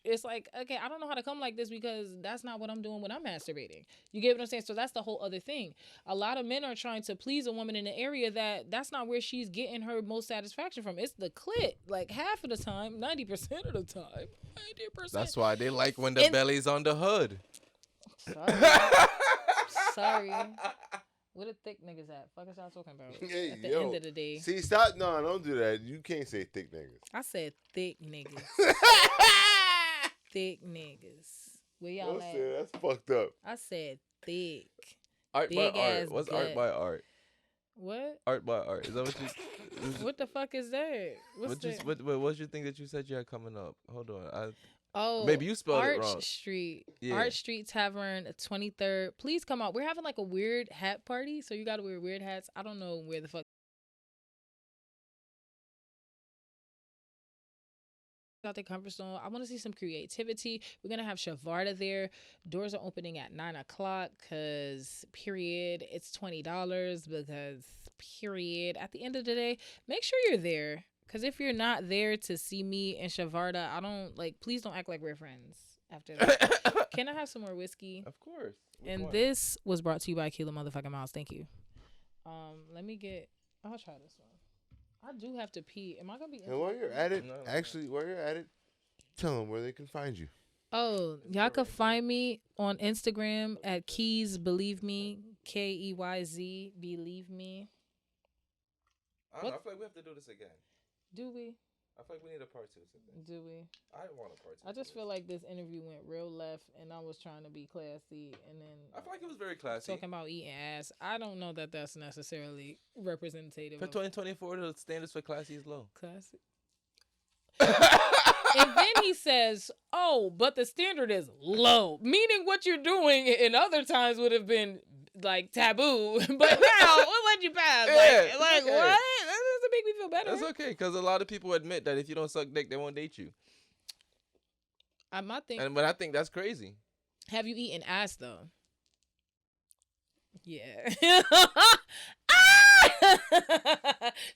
It's like, okay, I don't know how to come like this because that's not what I'm doing when I'm masturbating. You get what I'm saying? So that's the whole other thing. A lot of men are trying to please a woman in an area that's not where she's getting her most satisfaction from. It's the clit. Like half of the time, 90% of the time, 90%. That's why they like when the And- belly's on the hood. Sorry. Where the thick niggas at? Fuck is y'all talking about? Hey, At the yo. end of the day. See, stop. No, don't do that. You can't say thick niggas. I said thick niggas. Thick niggas. Where y'all Don't at? say that's fucked up. I said thick. Art by Big ass art. What's gut. art by art? What? Art by art. Is that what you? What the fuck is that? What's that? What's your thing that you said you had coming up? Hold on. Oh, Maybe you spelled it Arch wrong. Street. Yeah. Arch Street Tavern, 23rd. Please come out. We're having like a weird hat party, so you gotta wear weird hats. I don't know where the fuck. Out their comfort zone. I want to see some creativity. We're gonna have Shavarda there. Doors are opening at 9:00 because period. It's $20 because period. At the end of the day, make sure you're there. Because if you're not there to see me and Shavarda, I don't like. Please don't act like we're friends. After that, can I have some more whiskey? Of course. And this was brought to you by Keila motherfucking Myles. Thank you. Let me get. I'll try this one. I do have to pee. Am I gonna be? And while you're at it, No. actually, while you're at it, tell them where they can find you. Oh, y'all can find me on Instagram at Keys Believe Me, KEYZ Believe Me. I don't know. I feel like we have to do this again. Do we? I feel like we need a part 2 to this. Do we? I want a part 2. I just feel like this interview went real left, and I was trying to be classy, and then I feel like it was very classy. talking about eating ass. I don't know that that's necessarily representative For of 2024, the standards for classy is low. classy. And then he says, "Oh, but the standard is low," meaning what you're doing in other times would have been like taboo, but now we'll let you pass. Yeah, Like okay. what? That doesn't make me feel better. That's okay, because a lot of people admit that if you don't suck dick, they won't date you. My thing. But I think that's crazy. Have you eaten ass though? Yeah.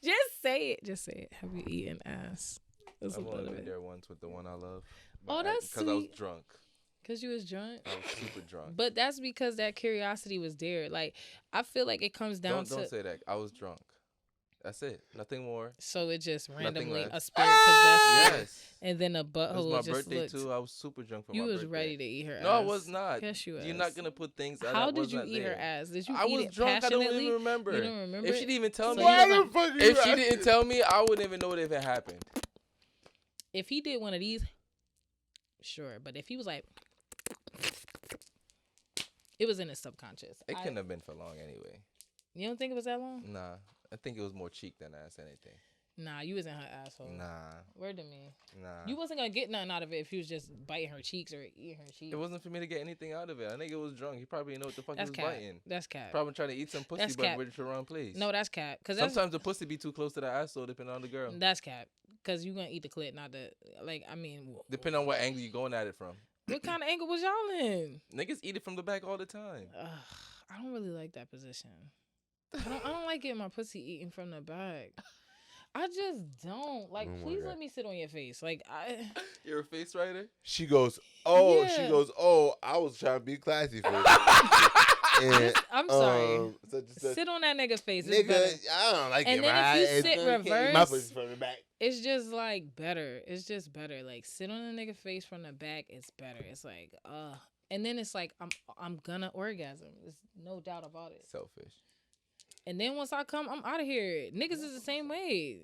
Just say it. Just say it. Have you eaten ass? That's a I've only little been bit. there once with the one I love. Oh, that's because I was sweet. drunk. Cause you was drunk. I was super drunk. But that's because that curiosity was there. Like I feel like it comes down to. Don't say that. I was drunk. That's it. Nothing more. So it just randomly less. a spirit possessed you, Yes. and then a It was butthole my just birthday looked. too. I was super drunk for You my was birthday. ready to eat her ass. No, I was not. Yes, you was. You're not gonna put things. How that did was you not eat her there. ass? Did you I eat was it drunk. I don't passionately? even remember. You don't remember? If she didn't even tell So me, you Why was the fuck you if she asking? didn't tell me, I wouldn't even know if it happened. If he did one of these, sure. But if he was like, it was in his subconscious. It couldn't have been for long anyway. You don't think it was that long? Nah, I think it was more cheek than ass anything. Nah, you was in her asshole. Nah, Word to me. nah. You wasn't gonna get nothing out of it if you was just biting her cheeks or eating her cheeks. It wasn't for me to get anything out of it. I think it was drunk. He probably didn't know what the fuck That's he was cat. biting. That's cat. Probably trying to eat some pussy, That's but cap. with the wrong place. No, that's cat. Cause Sometimes the pussy be too close to the asshole, depending on the girl. that's cat. Cause you gonna eat the clit, not the like. I mean, Depending on what angle you going at it from. what kind of angle was y'all in? Niggas eat it from the back all the time. I don't really like that position. I don't like getting my pussy eaten from the back. I just don't. Like, Oh my please God. let me sit on your face. Like, You're a face writer? She goes, oh, Yeah. she goes, oh, I was trying to be classy for and, I'm sorry. such. Sit on that nigga's face. It's Nigga, better. I don't like And it. then if right? you It's- sit you can't eat my reverse- pussy from the back. It's just like better. It's just better. Like, sit on a nigga face from the back. It's better. It's like, and then it's like I'm gonna orgasm. There's no doubt about it. Selfish. And then once I come, I'm out of here. Niggas is the same way.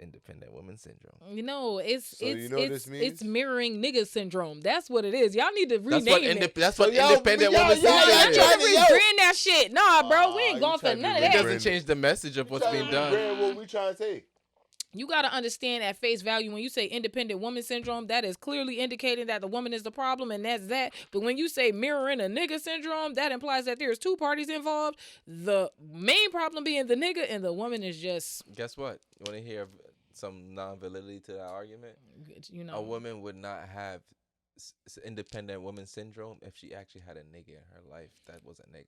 Independent woman syndrome. You know, it's So you know what this means? it's mirroring nigga syndrome. That's what it is. Y'all need to rename it. That's So what y'all- independent y'all- woman y'all- Y'all syndrome need is. y'all- to yo. rebrand that shit. Nah, bro, we ain't you going for trying to none of rebrand It that. doesn't change the message of what's being done. Brand, what we trying to say? You got to understand at face value when you say independent woman syndrome, that is clearly indicating that the woman is the problem, and that's that. But when you say mirroring a nigga syndrome, that implies that there's two parties involved. The main problem being the nigga, and the woman is just, Guess what? You want to hear some non-validity to that argument? you know, A woman would not have independent woman syndrome if she actually had a nigga in her life that was a nigga.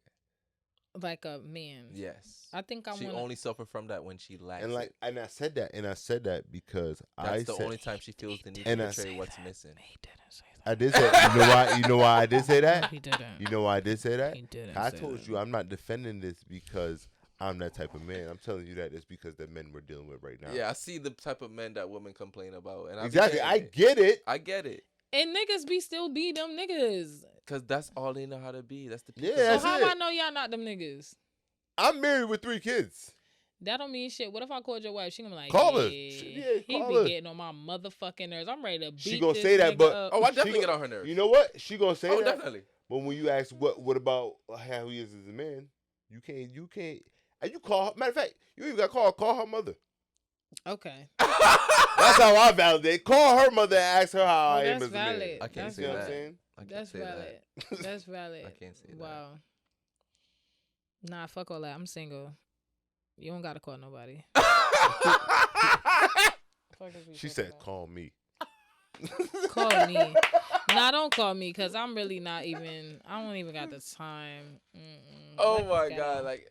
like a man. Yes. I think I She want only suffered from that when she lacks And like, it. and I said that because That's the said, only time she feels the need and to I portray said what's missing. He didn't say that. I did say. You know why? You know why I did say that? He didn't. You know why I did say that? He didn't. I say told that. you I'm not defending this because I'm that type of man. I'm telling you that it's because the men we're dealing with right now. Yeah, I see the type of men that women complain about, and Exactly. I get. get it. I get it, And niggas be them niggas. cause that's all they know how to be. That's the Yeah, So that's how it. I know y'all not them niggas? I'm married with 3 kids. That don't mean shit. What if I called your wife? She gonna be like, Call her. yeah, he call be her. getting on my motherfucking nerves. I'm ready to beat She gonna this say that, nigga but- up. Oh, I She definitely go- get on her nerves. You know what? She gonna say Oh, that. definitely. But when you ask what about how he is as a man, you can't. And you call her. Matter of fact, you even got to call her mother. Okay. That's how I validate. Call her mother and ask her how I am that's as a man. valid. I can't That's say You know what I'm that. saying? I can't That's say valid. that. That's valid. I can't say that. Wow. Nah, fuck all that. I'm single. You don't gotta call nobody. Fuck is we She talking said, about? "Call me." Call me. Nah, don't call me because I'm really not even. I don't even got the time. Oh Let my this guy god! out. Like,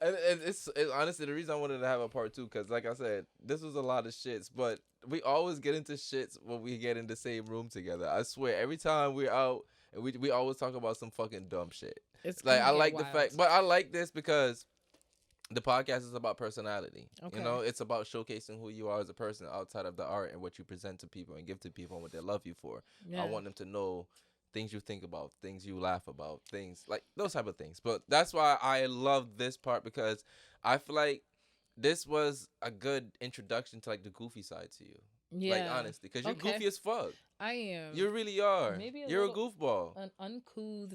and it's honestly the reason I wanted to have a part 2 because, like I said, this was a lot of shits. But we always get into shits when we get in the same room together. I swear, every time we're out, and we always talk about some fucking dumb shit. It's Like, gonna I get like wild. the fact, but I like this because the podcast is about personality. Okay. You know, it's about showcasing who you are as a person outside of the art and what you present to people and give to people and what they love you for. Yeah. I want them to know things you think about, things you laugh about, things like those type of things. But that's why I love this part because I feel like this was a good introduction to like the goofy side to you. Yeah. Like honestly, because you're Okay. goofy as fuck. I am. You really are. Maybe a You're a little- goofball. an uncouth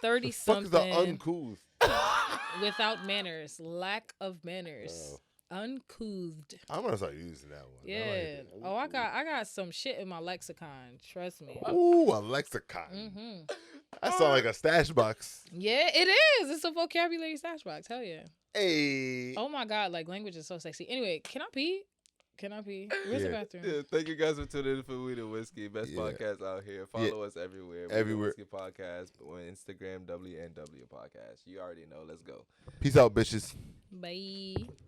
30 Fuck is the something uncouth. without manners, lack of manners. Uncouthed. I'm gonna start using that one. Yeah. I like it. Oh, I got some shit in my lexicon. Trust me. Ooh, a lexicon. Mm-hmm. That sounds like a stash box. Yeah, it is. It's a vocabulary stash box. Hell yeah. Hey. Oh my god, like language is so sexy. Anyway, can I pee? Can I pee? Where's the Yeah. bathroom? Yeah, thank you guys for tuning in for Weed and Whiskey. Best Yeah. podcast out here. Follow us everywhere. Weed and Everywhere. Whiskey Podcast on Instagram, WNW Podcast. You already know. Let's go. Peace out, bitches. Bye.